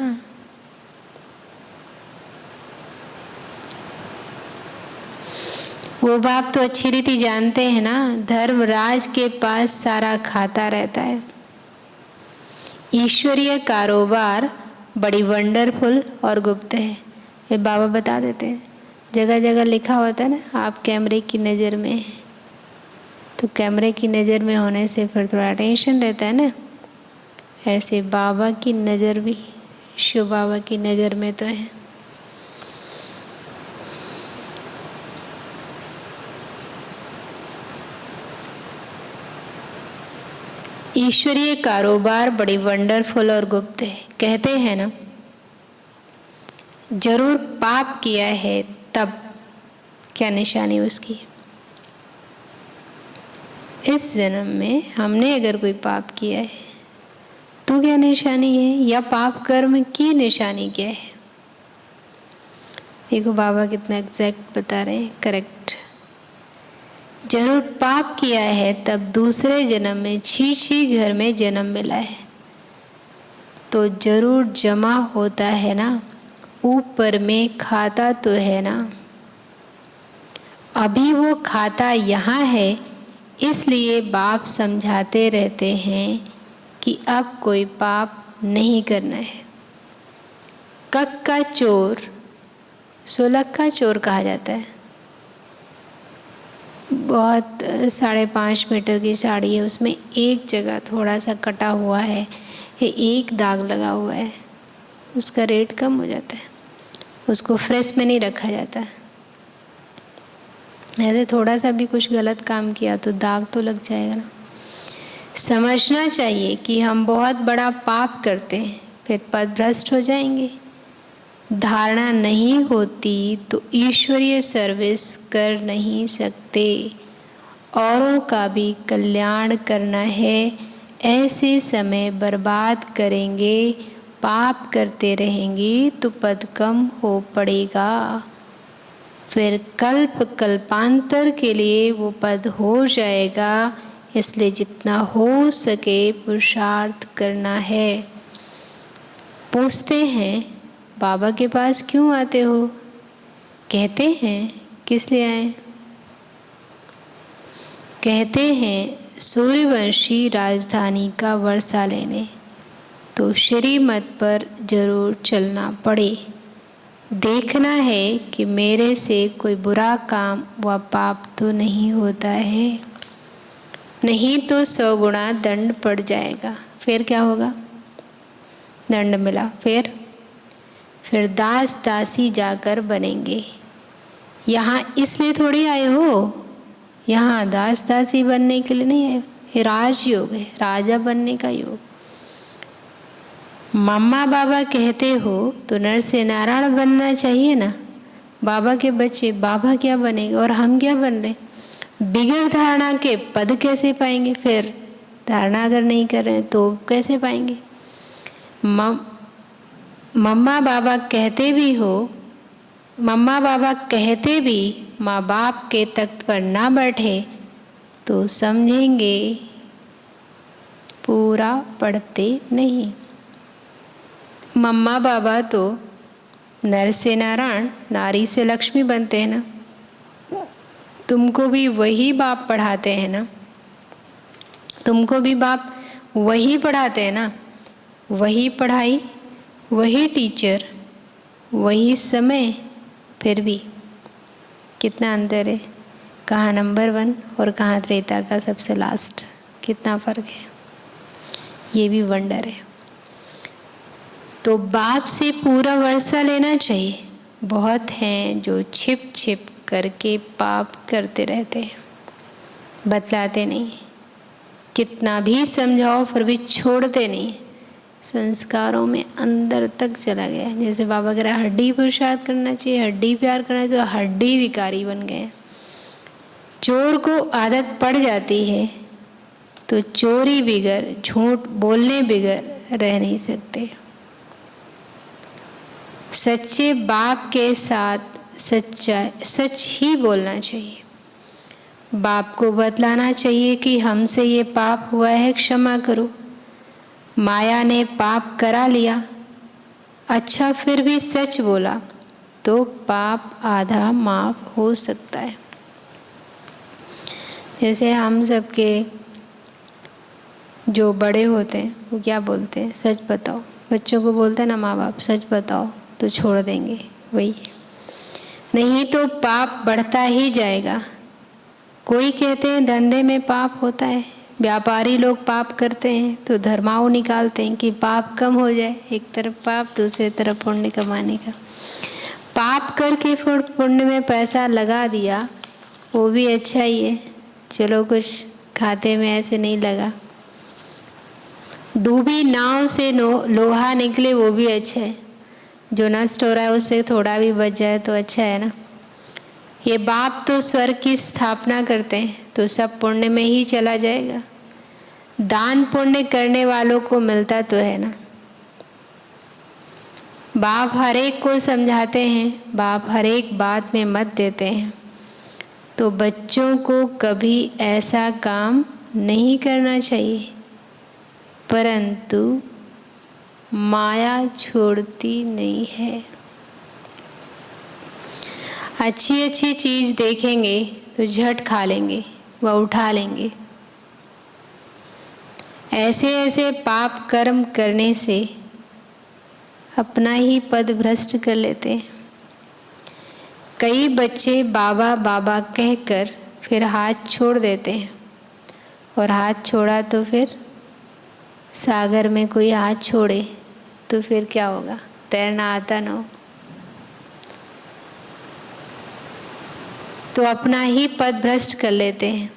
Speaker 2: वो बाप तो अच्छी रीति जानते हैं ना। धर्मराज के पास सारा खाता रहता है। ईश्वरीय कारोबार बड़ी वंडरफुल और गुप्त है, ये बाबा बता देते हैं। जगह जगह लिखा होता है ना, आप कैमरे की नज़र में हैं, तो कैमरे की नज़र में होने से फिर थोड़ा टेंशन रहता है ना। ऐसे बाबा की नज़र भी शिव बाबा की नज़र में तो है। ईश्वरीय कारोबार बड़ी वंडरफुल और गुप्त है। कहते हैं ना, जरूर पाप किया है तब क्या निशानी उसकी। इस जन्म में हमने अगर कोई पाप किया है तो क्या निशानी है, या पाप कर्म की निशानी क्या है। देखो बाबा कितना एग्जैक्ट बता रहे हैं, करेक्ट। जरूर पाप किया है तब दूसरे जन्म में छी घर में जन्म मिला है, तो जरूर जमा होता है ना, ऊपर में खाता तो है ना। अभी वो खाता यहाँ है, इसलिए बाप समझाते रहते हैं कि अब कोई पाप नहीं करना है। कक का चोर सोलख चोर कहा जाता है। बहुत 5.5 मीटर की साड़ी है, उसमें एक जगह थोड़ा सा कटा हुआ है, एक दाग लगा हुआ है, उसका रेट कम हो जाता है, उसको फ्रेश में नहीं रखा जाता है। ऐसे थोड़ा सा भी कुछ गलत काम किया तो दाग तो लग जाएगा ना। समझना चाहिए कि हम बहुत बड़ा पाप करते हैं, फिर पदभ्रष्ट हो जाएंगे। धारणा नहीं होती तो ईश्वरीय सर्विस कर नहीं सकते। औरों का भी कल्याण करना है, ऐसे समय बर्बाद करेंगे, पाप करते रहेंगे तो पद कम हो पड़ेगा। फिर कल्प कल्पांतर के लिए वो पद हो जाएगा। इसलिए जितना हो सके पुरुषार्थ करना है। पूछते हैं बाबा के पास क्यों आते हो? कहते हैं किस लिए आए? कहते हैं सूर्यवंशी राजधानी का वर्षा लेने, तो श्रीमत पर जरूर चलना पड़े। देखना है कि मेरे से कोई बुरा काम व पाप तो नहीं होता है, नहीं तो 100 गुना दंड पड़ जाएगा। फिर क्या होगा? दंड मिला, फिर दास दासी जाकर बनेंगे। यहाँ इसलिए थोड़ी आए हो, यहाँ दास दासी बनने के लिए नहीं आए, ये राजयोग है, राजा बनने का योग। मम्मा बाबा कहते हो तो नर से नारायण बनना चाहिए ना। बाबा के बच्चे, बाबा क्या बनेंगे और हम क्या बन रहे? बिगड़ धारणा के पद कैसे पाएंगे? फिर धारणा अगर नहीं कर रहे हैं तो कैसे पाएंगे? मम्मा बाबा कहते भी हो, मम्मा बाबा कहते भी माँ बाप के तख्त पर ना बैठे तो समझेंगे पूरा पढ़ते नहीं। मम्मा बाबा तो नर से नारायण, नारी से लक्ष्मी बनते हैं ना। तुमको भी वही बाप पढ़ाते हैं ना, तुमको भी बाप वही पढ़ाते हैं ना। वही पढ़ाई, वही टीचर, वही समय, फिर भी कितना अंतर है। कहाँ नंबर 1 और कहाँ त्रेता का सबसे लास्ट, कितना फ़र्क है। ये भी वंडर है। तो बाप से पूरा वर्षा लेना चाहिए। बहुत हैं जो छिप छिप करके पाप करते रहते हैं, बतलाते नहीं, कितना भी समझाओ फिर भी छोड़ते नहीं। संस्कारों में अंदर तक चला गया। जैसे बाबा कह रहा हड्डी पुरुषार्थ करना चाहिए, हड्डी प्यार करना चाहिए, तो हड्डी विकारी बन गए। चोर को आदत पड़ जाती है तो चोरी बिगर, झूठ बोलने बिगर रह नहीं सकते। सच्चे बाप के साथ सच ही बोलना चाहिए। बाप को बतलाना चाहिए कि हमसे ये पाप हुआ है, क्षमा करो। माया ने पाप करा लिया, अच्छा फिर भी सच बोला तो पाप आधा माफ हो सकता है। जैसे हम सबके जो बड़े होते हैं वो क्या बोलते हैं? सच बताओ। बच्चों को बोलते हैं ना माँ बाप, सच बताओ तो छोड़ देंगे। वही नहीं तो पाप बढ़ता ही जाएगा। कोई कहते हैं धंधे में पाप होता है, व्यापारी लोग पाप करते हैं तो धर्माओं निकालते हैं कि पाप कम हो जाए। एक तरफ पाप, दूसरी तरफ पुण्य कमाने का। पाप करके फिर पुण्य में पैसा लगा दिया, वो भी अच्छा ही है, चलो कुछ खाते में ऐसे नहीं लगा। डूबी नाव से लोहा निकले, वो भी अच्छा है। जो नष्ट हो रहा है उससे थोड़ा भी बच जाए तो अच्छा है ना। ये बाप तो स्वर्ग की स्थापना करते हैं तो सब पुण्य में ही चला जाएगा। दान पुण्य करने वालों को मिलता तो है ना। बाप हर एक को समझाते हैं, बाप हर एक बात में मत देते हैं। तो बच्चों को कभी ऐसा काम नहीं करना चाहिए, परंतु माया छोड़ती नहीं है। अच्छी अच्छी चीज़ देखेंगे तो झट खा लेंगे व उठा लेंगे। ऐसे ऐसे पाप कर्म करने से अपना ही पद भ्रष्ट कर लेते हैं। कई बच्चे बाबा बाबा कहकर फिर हाथ छोड़ देते हैं, और हाथ छोड़ा तो फिर सागर में कोई हाथ छोड़े तो फिर क्या होगा? तैरना आता ना हो तो अपना ही पद भ्रष्ट कर लेते हैं।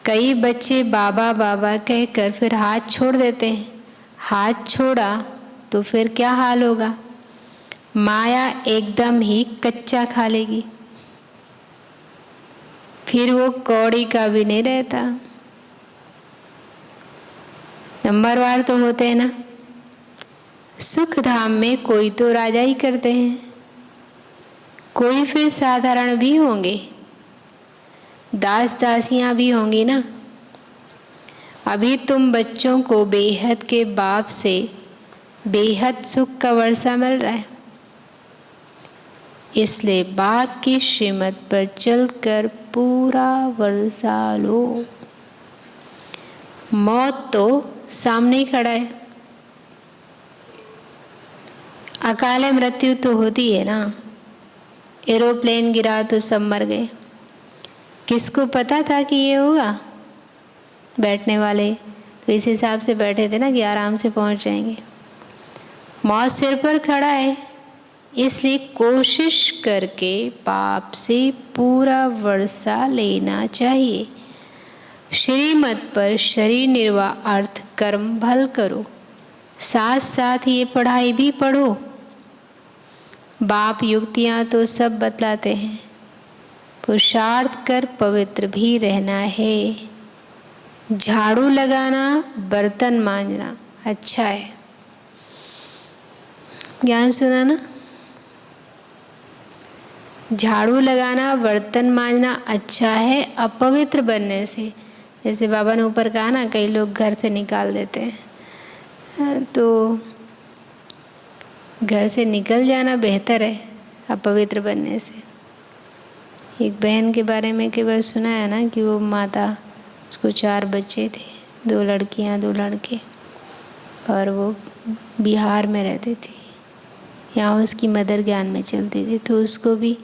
Speaker 2: कई बच्चे बाबा बाबा कहकर फिर हाथ छोड़ देते हैं। हाथ छोड़ा तो फिर क्या हाल होगा? माया एकदम ही कच्चा खा लेगी, फिर वो कौड़ी का भी नहीं रहता। नंबरवार तो होते हैं ना। सुख धाम में कोई तो राजा ही करते हैं, कोई फिर साधारण भी होंगे, दास दासियां भी होंगी ना। अभी तुम बच्चों को बेहद के बाप से बेहद सुख का वर्षा मिल रहा है, इसलिए बाप की श्रीमत पर चलकर पूरा वर्षा लो। मौत तो सामने ही खड़ा है। अकाले मृत्यु तो होती है ना, एरोप्लेन गिरा तो सब मर गए। किसको पता था कि ये होगा? बैठने वाले तो इस हिसाब से बैठे थे ना कि आराम से पहुंच जाएंगे। मौत सिर पर खड़ा है, इसलिए कोशिश करके पाप से पूरा वर्षा लेना चाहिए। श्रीमत पर शरीर निर्वाह अर्थ कर्म भल करो, साथ साथ ये पढ़ाई भी पढ़ो। बाप युक्तियाँ तो सब बतलाते हैं, पुरुषार्थ कर पवित्र भी रहना है। झाड़ू लगाना, बर्तन मांजना अच्छा है। ज्ञान सुना ना? झाड़ू लगाना, बर्तन मांजना अच्छा है अपवित्र बनने से। जैसे बाबा ने ऊपर कहा ना, कई लोग घर से निकाल देते हैं, तो घर से निकल जाना बेहतर है अपवित्र बनने से। एक बहन के बारे में कई बार सुना है ना कि वो माता, उसको 4 बच्चे थे, 2 लड़कियां 2 लड़के, और वो बिहार में रहती थी। यहाँ उसकी मदर ज्ञान में चलती थी। तो उसको भी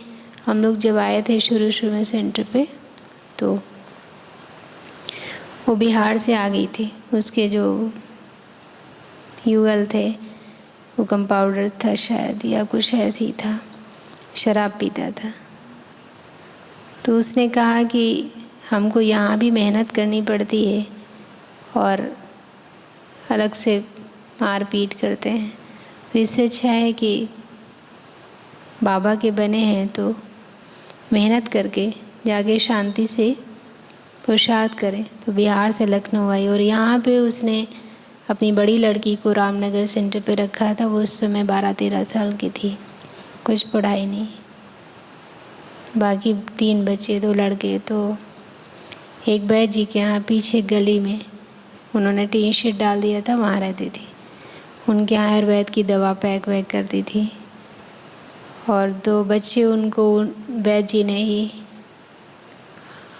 Speaker 2: हम लोग जब आए थे शुरू में सेंटर पे, तो वो बिहार से आ गई थी। उसके जो युगल थे वो कंपाउंडर था शायद, या कुछ ऐसी था, शराब पीता था। तो उसने कहा कि हमको यहाँ भी मेहनत करनी पड़ती है और अलग से मार पीट करते हैं, तो इससे अच्छा है कि बाबा के बने हैं तो मेहनत करके जाके शांति से पुरुषार्थ करें। तो बिहार से लखनऊ आई और यहाँ पे उसने अपनी बड़ी लड़की को रामनगर सेंटर पे रखा था। वो उस समय 12-13 साल की थी, कुछ पढ़ाई नहीं, बाकी 3 बच्चे 2 लड़के। तो एक बैद जी के यहाँ पीछे गली में उन्होंने टीन शीट डाल दिया था, वहाँ रहती थी। उनके यहाँ आयुर्वेद की दवा पैक वैक करती थी, और 2 बच्चे उनको बैद जी ने ही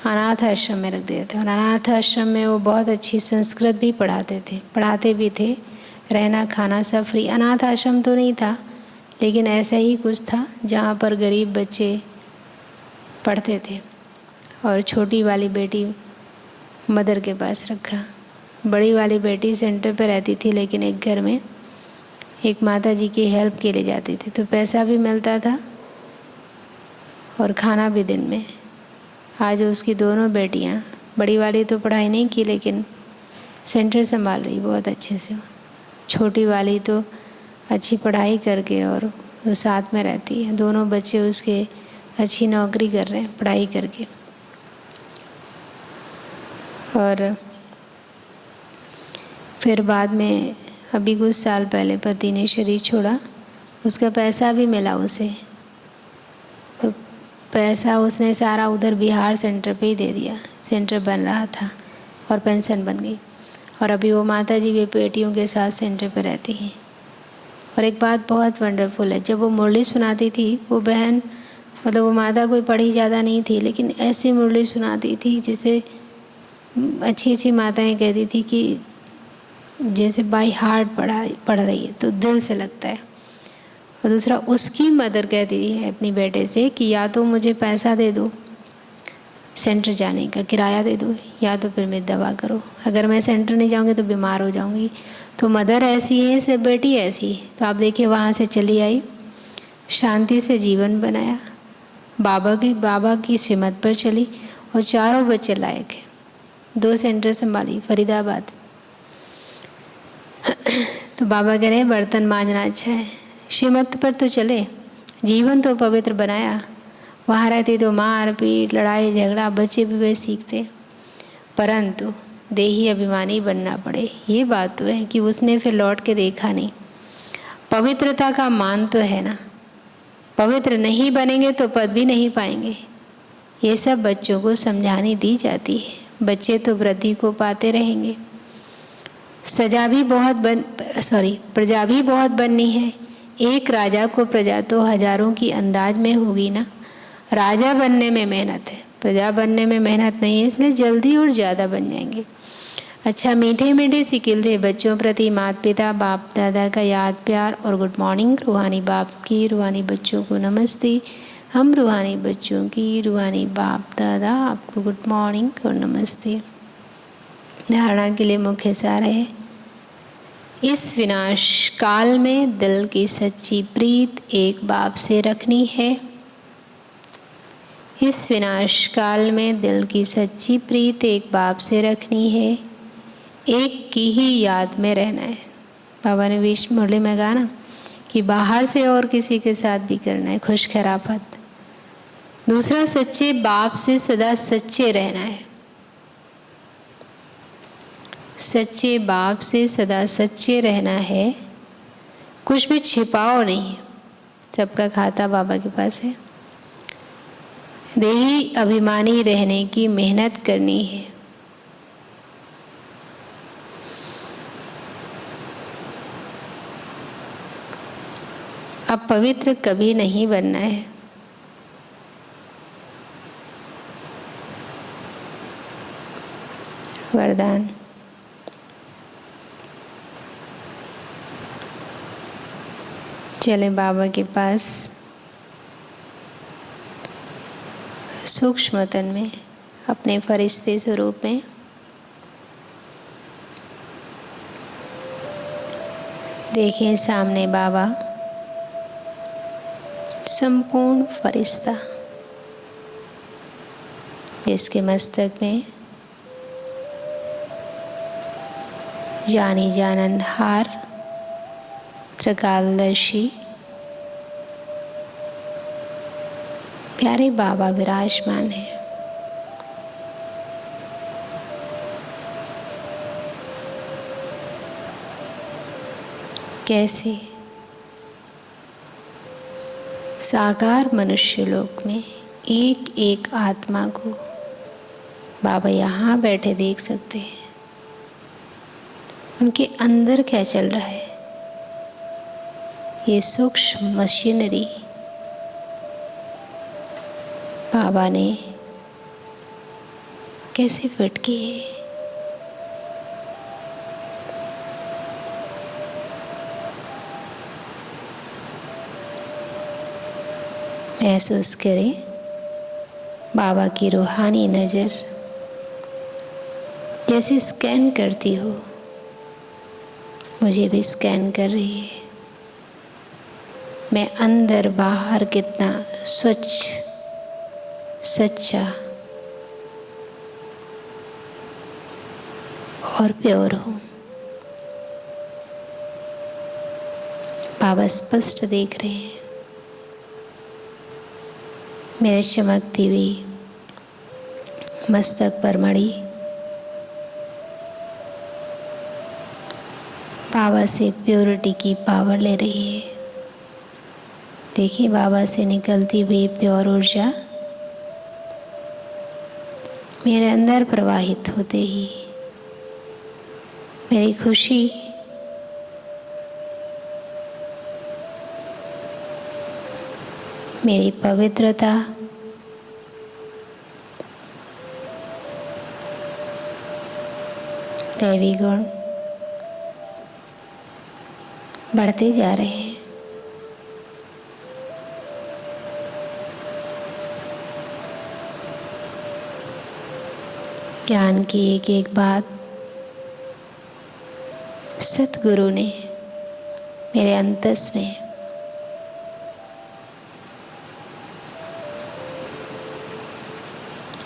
Speaker 2: अनाथ आश्रम में रख दिया था। और अनाथ आश्रम में वो बहुत अच्छी संस्कृत भी पढ़ाते भी थे, रहना खाना सब फ्री। अनाथ आश्रम तो नहीं था, लेकिन ऐसा ही कुछ था जहाँ पर गरीब बच्चे पढ़ते थे। और छोटी वाली बेटी मदर के पास रखा, बड़ी वाली बेटी सेंटर पे रहती थी, लेकिन एक घर में एक माता जी की हेल्प के लिए जाती थी, तो पैसा भी मिलता था और खाना भी दिन में। आज उसकी दोनों बेटियां, बड़ी वाली तो पढ़ाई नहीं की लेकिन सेंटर संभाल रही बहुत अच्छे से, छोटी वाली तो अच्छी पढ़ाई करके और वो साथ में रहती है। दोनों बच्चे उसके अच्छी नौकरी कर रहे हैं पढ़ाई करके। और फिर बाद में अभी कुछ साल पहले पति ने शरीर छोड़ा, उसका पैसा भी मिला उसे, तो पैसा उसने सारा उधर बिहार सेंटर पे ही दे दिया। सेंटर बन रहा था और पेंशन बन गई, और अभी वो माता जी भी बेटियों के साथ सेंटर पे रहती हैं। और एक बात बहुत वंडरफुल है, जब वो मुरली सुनाती थी, वो बहन मतलब वो माता कोई पढ़ी ज़्यादा नहीं थी, लेकिन ऐसी मुरली सुनाती थी जिसे अच्छी अच्छी माताएं कहती थी कि जैसे बाई हार्ट पढ़ रही है, तो दिल से लगता है। और दूसरा, उसकी मदर कहती है अपनी बेटे से कि या तो मुझे पैसा दे दो सेंटर जाने का, किराया दे दो, या तो फिर मेरी दवा करो। अगर मैं सेंटर नहीं जाऊंगी तो बीमार हो जाऊंगी। तो मदर ऐसी है, से बेटी ऐसी है। तो आप देखिए, वहाँ से चली आई, शांति से जीवन बनाया, बाबा की श्रीमत पर चली, और 4 बच्चे लायक है, 2 सेंटर संभाली फरीदाबाद। तो बाबा कह रहे हैं बर्तन मांजना अच्छा है, श्रीमत पर तो चले, जीवन तो पवित्र बनाया। वहाँ रहती तो मार पीट लड़ाई झगड़ा बच्चे भी वे सीखते, परंतु देही अभिमानी बनना पड़े। ये बात तो है कि उसने फिर लौट के देखा नहीं। पवित्रता का मान तो है ना, पवित्र नहीं बनेंगे तो पद भी नहीं पाएंगे। ये सब बच्चों को समझानी दी जाती है, बच्चे तो वृद्धि को पाते रहेंगे। प्रजा भी बहुत बननी है। एक राजा को प्रजा तो हजारों की अंदाज में होगी ना। राजा बनने में मेहनत है, प्रजा बनने में मेहनत नहीं है, इसलिए जल्दी और ज़्यादा बन जाएंगे। अच्छा, मीठे मीठे सिकिलते बच्चों प्रति माता पिता बाप दादा का याद प्यार और गुड मॉर्निंग। रूहानी बाप की रूहानी बच्चों को नमस्ते। हम रूहानी बच्चों की रूहानी बाप दादा आपको गुड मॉर्निंग और नमस्ते। धारणा के लिए मुख्य सार है, इस विनाश काल में दिल की सच्ची प्रीत एक बाप से रखनी है। इस विनाश काल में दिल की सच्ची प्रीत एक बाप से रखनी है। एक की ही याद में रहना है। बाबा ने बीच मुरली में कहा ना कि बाहर से और किसी के साथ भी करना है खुश खराफत। दूसरा, सच्चे बाप से सदा सच्चे रहना है। सच्चे बाप से सदा सच्चे रहना है, कुछ भी छिपाओ नहीं। सबका खाता बाबा के पास है। देही अभिमानी रहने की मेहनत करनी है। अब पवित्र कभी नहीं बनना है। वरदान, चले बाबा के पास सूक्ष्म तन में अपने फरिश्ते स्वरूप में। देखें सामने बाबा संपूर्ण फरिश्ता, जिसके मस्तक में जानी जानन हार त्रिकालदर्शी प्यारे बाबा विराजमान है। कैसे साकार मनुष्य लोक में एक एक आत्मा को बाबा यहाँ बैठे देख सकते हैं। उनके अंदर क्या चल रहा है, ये सूक्ष्म मशीनरी बाबा ने कैसे फिट की है। महसूस करें बाबा की रूहानी नज़र जैसे स्कैन करती हो, मुझे भी स्कैन कर रही है। मैं अंदर बाहर कितना स्वच्छ सच्चा और प्योर हूँ। बाबा स्पष्ट देख रहे हैं मेरे चमकती हुई मस्तक पर मड़ी। बाबा से प्योरिटी की पावर ले रही है। देखिए बाबा से निकलती हुई प्योर ऊर्जा मेरे अंदर प्रवाहित होते ही मेरी खुशी मेरी पवित्रता दैवी गुण बढ़ते जा रहे हैं। ज्ञान की एक एक बात सतगुरु ने मेरे अंतस में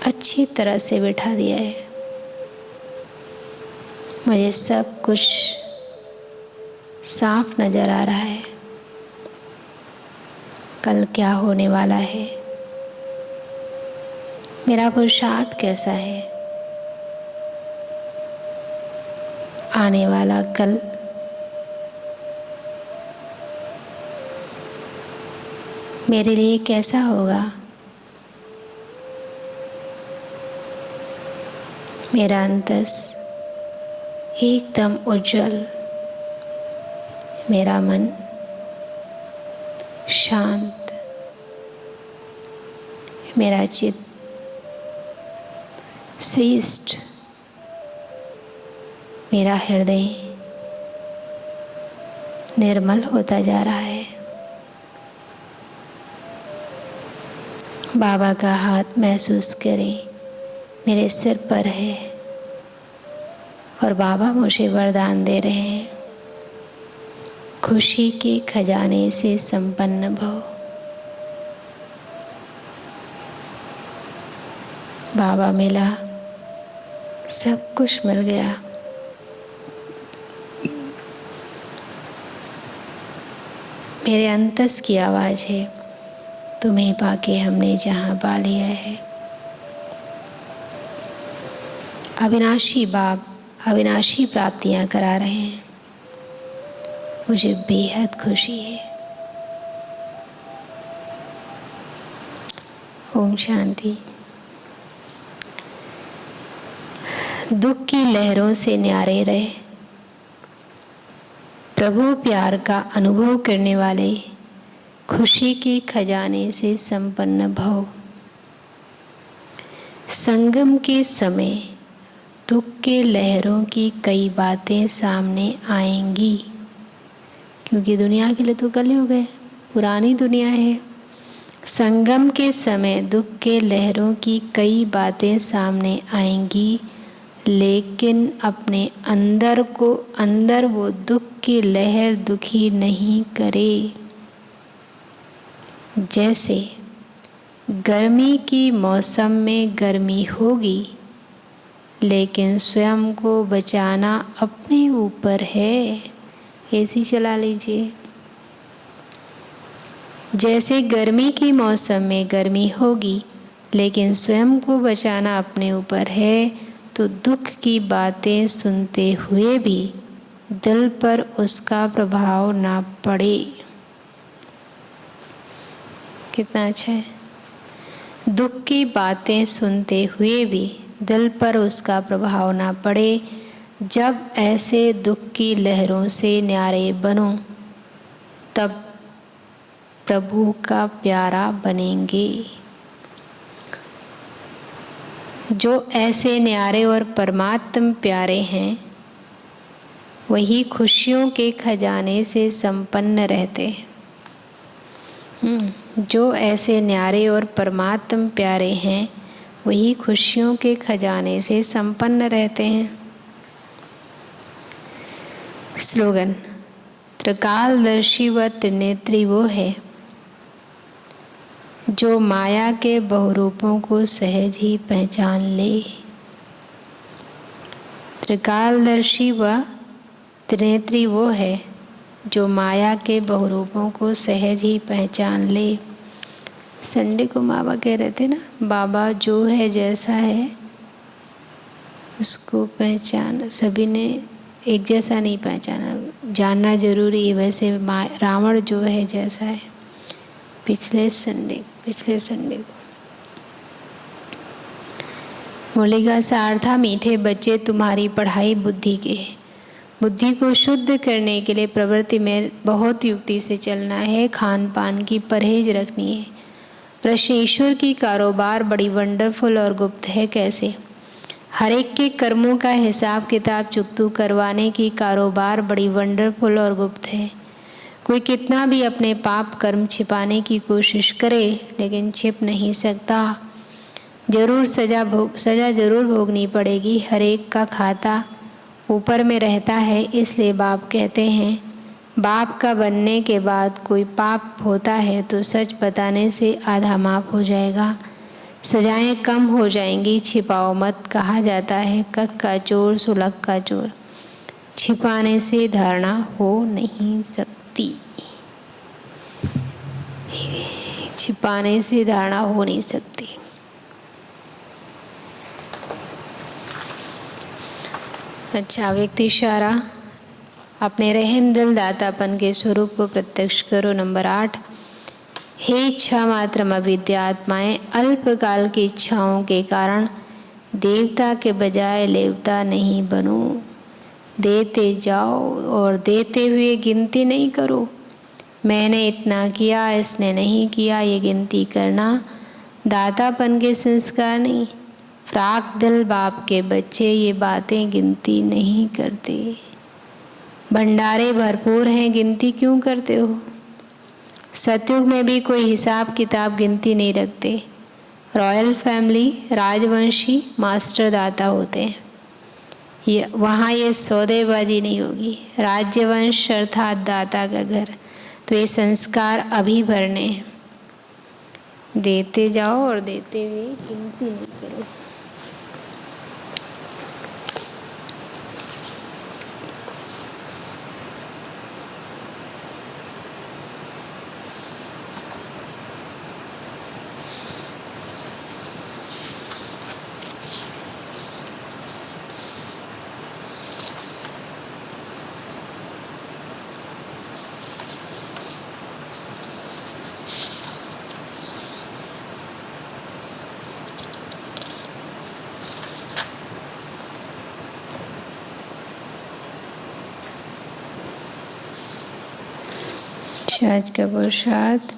Speaker 2: अच्छी तरह से बिठा दिया है। मुझे सब कुछ साफ नज़र आ रहा है। कल क्या होने वाला है, मेरा पुरुषार्थ कैसा है, आने वाला कल मेरे लिए कैसा होगा। मेरा अंतस एकदम उज्जवल, मेरा मन शांत, मेरा चित्त श्रेष्ठ मेरा हृदय निर्मल होता जा रहा है। बाबा का हाथ महसूस करें, मेरे सिर पर है और बाबा मुझे वरदान दे रहे हैं, खुशी के खजाने से संपन्न भव। बाबा मिला, सब कुछ मिल गया। मेरे अंतस की आवाज़ है, तुम्हें पाके हमने जहाँ पा लिया है। अविनाशी बाप अविनाशी प्राप्तियाँ करा रहे हैं, मुझे बेहद खुशी है। ओम शांति। दुख की लहरों से न्यारे रहे, प्रभु प्यार का अनुभव करने वाले, खुशी के खजाने से संपन्न भव। संगम के समय दुख के लहरों की कई बातें सामने आएंगी, क्योंकि दुनिया के लिए तो कलयुग है, पुरानी दुनिया है। संगम के समय दुख के लहरों की कई बातें सामने आएंगी, लेकिन अपने अंदर वो दुख की लहर दुखी नहीं करे। जैसे गर्मी की मौसम में गर्मी होगी, लेकिन स्वयं को बचाना अपने ऊपर है। एसी चला लीजिए। जैसे गर्मी की मौसम में गर्मी होगी, लेकिन स्वयं को बचाना अपने ऊपर है, तो दुख की बातें सुनते हुए भी दिल पर उसका प्रभाव ना पड़े। कितना अच्छा है। दुख की बातें सुनते हुए भी दिल पर उसका प्रभाव ना पड़े। जब ऐसे दुख की लहरों से न्यारे बनो, तब प्रभु का प्यारा बनेंगे। जो ऐसे न्यारे और परमात्म प्यारे हैं, वही खुशियों के खजाने से संपन्न रहते हैं। जो ऐसे न्यारे और परमात्म प्यारे हैं, वही खुशियों के खजाने से संपन्न रहते हैं। स्लोगन: त्रिकालदर्शी व त्रिनेत्री वो है जो माया के बहुरूपों को सहज ही पहचान ले। त्रिकालदर्शी व त्रिनेत्री वो है जो माया के बहुरूपों को सहज ही पहचान ले। संडे को बाबा कह रहे थे ना, बाबा जो है जैसा है उसको पहचान। सभी ने एक जैसा नहीं पहचाना, जानना जरूरी है। वैसे रावण जो है जैसा है, पिछले संडे को बोलेगा, सारथा मीठे बच्चे तुम्हारी पढ़ाई बुद्धि के है। बुद्धि को शुद्ध करने के लिए प्रवृत्ति में बहुत युक्ति से चलना है, खान पान की परहेज रखनी है। प्रश्न: ईश्वर की कारोबार बड़ी वंडरफुल और गुप्त है, कैसे? हर एक के कर्मों का हिसाब किताब चुकतू करवाने की कारोबार बड़ी वंडरफुल और गुप्त है। कोई कितना भी अपने पाप कर्म छिपाने की कोशिश करे, लेकिन छिप नहीं सकता। सजा जरूर भोगनी पड़ेगी। हर एक का खाता ऊपर में रहता है। इसलिए बाप कहते हैं, बाप का बनने के बाद कोई पाप होता है तो सच बताने से आधा माफ हो जाएगा, सजाएं कम हो जाएंगी। छिपाओ मत, कहा जाता है कक का चोर सुलग का चोर। छिपाने से धारणा हो नहीं सकती। छिपाने से धारणा हो नहीं सकती। अच्छा, व्यक्ति इशारा अपने रहम दिल दातापन के स्वरूप को प्रत्यक्ष करो। नंबर 8, हे इच्छा मात्र अविद्यात्माएं, अल्पकाल की इच्छाओं के कारण देवता के बजाय लेवता नहीं बनो। देते जाओ और देते हुए गिनती नहीं करो। मैंने इतना किया, इसने नहीं किया, ये गिनती करना दातापन के संस्कार नहीं। फ्राक दिल बाप के बच्चे ये बातें गिनती नहीं करते। भंडारे भरपूर हैं, गिनती क्यों करते हो? सतयुग में भी कोई हिसाब किताब गिनती नहीं रखते। रॉयल फैमिली, राजवंशी मास्टर दाता होते हैं। वहाँ ये सौदेबाजी नहीं होगी। राज्यवंश अर्थात दाता का घर। तो ये संस्कार अभी भरने हैं। देते जाओ और देते हुए गिनती नहीं करो। आज का पुरुषार्थ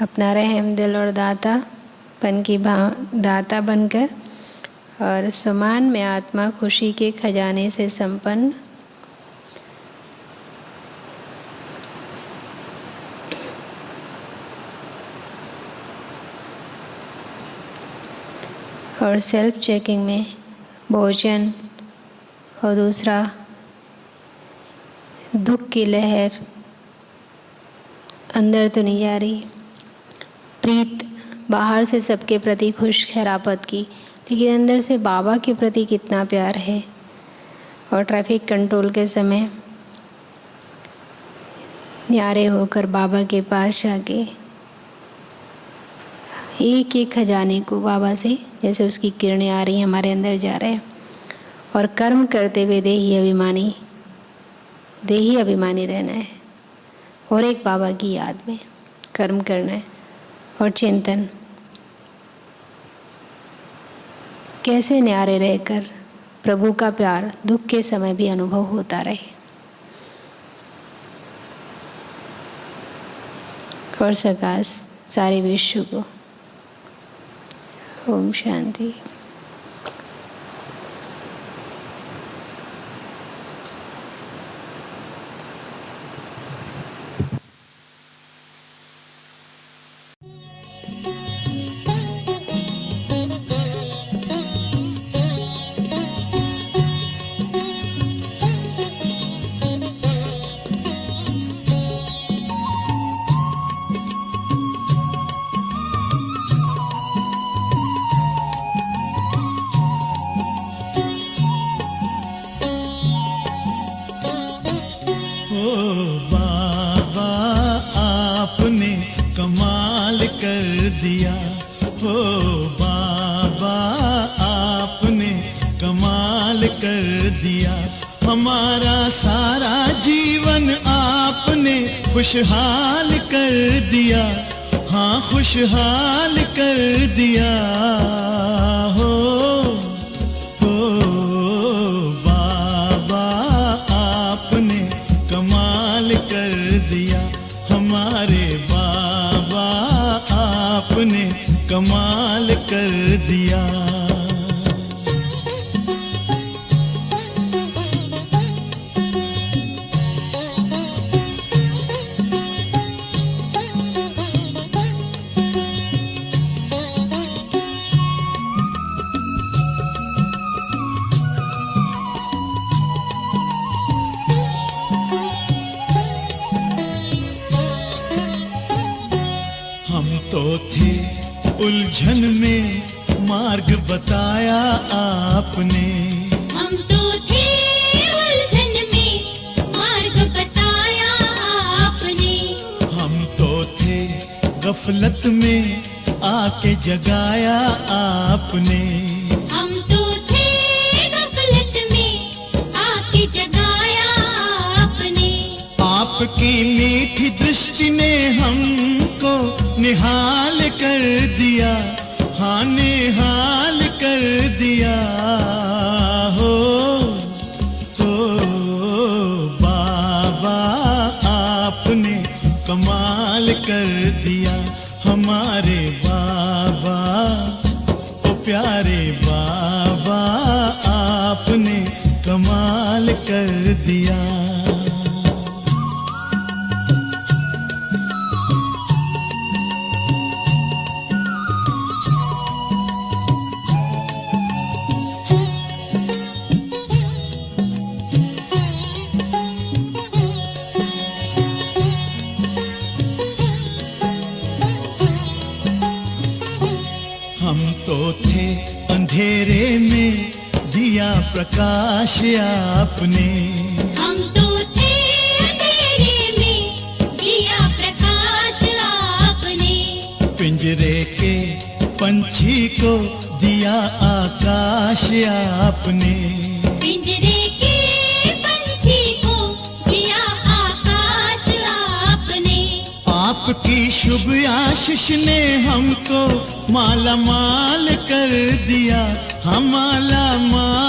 Speaker 2: अपना रहम दिल और दातापन की दाता बनकर और समान में आत्मा खुशी के खजाने से संपन्न और सेल्फ चेकिंग में भोजन और दूसरा दुख की लहर अंदर तो नहीं जा रही। प्रीत बाहर से सबके प्रति खुश खैरापत की, लेकिन अंदर से बाबा के प्रति कितना प्यार है। और ट्रैफिक कंट्रोल के समय न्यारे होकर बाबा के पास जाके एक एक खजाने को बाबा से जैसे उसकी किरणें आ रही हैं हमारे अंदर जा रहे हैं। और कर्म करते हुए देही अभिमानी रहना है और एक बाबा की याद में कर्म करना है। और चिंतन कैसे न्यारे रहकर प्रभु का प्यार दुख के समय भी अनुभव होता रहे। और सकाश सारे विश्व को। ओम शांति।
Speaker 1: खुशहाल कर दिया, हाँ खुशहाल कर दिया हो बाबा आपने कमाल कर दिया। हमारे बाबा आपने कमाल कर दिया। उलझन में मार्ग बताया आपने।
Speaker 3: हम तो थे उलझन में मार्ग बताया आपने।
Speaker 1: हम तो थे गफलत में आके जगाया आपने।
Speaker 3: हम तो थे गफलत में आके जगाया आपने।
Speaker 1: आपकी मीठी दृष्टि ने हमको निहाल कर दिया, हाँ निहाल कर दिया हो बाबा आपने कमाल कर दिया। हमारे बाबा ओ प्यारे बाबा कमाल कर दिया। हम तो थे अंधेरे में, दिया प्रकाश आपने।
Speaker 3: हम तो थे अंधेरे में, दिया प्रकाश आपने।
Speaker 1: पिंजरे के पंछी को दिया आकाश आपने।
Speaker 3: पिंजरे के पंछी को दिया आकाश आपने।
Speaker 1: आपकी शुभ आशीष ने हमको माला माल कर दिया, हम माला माल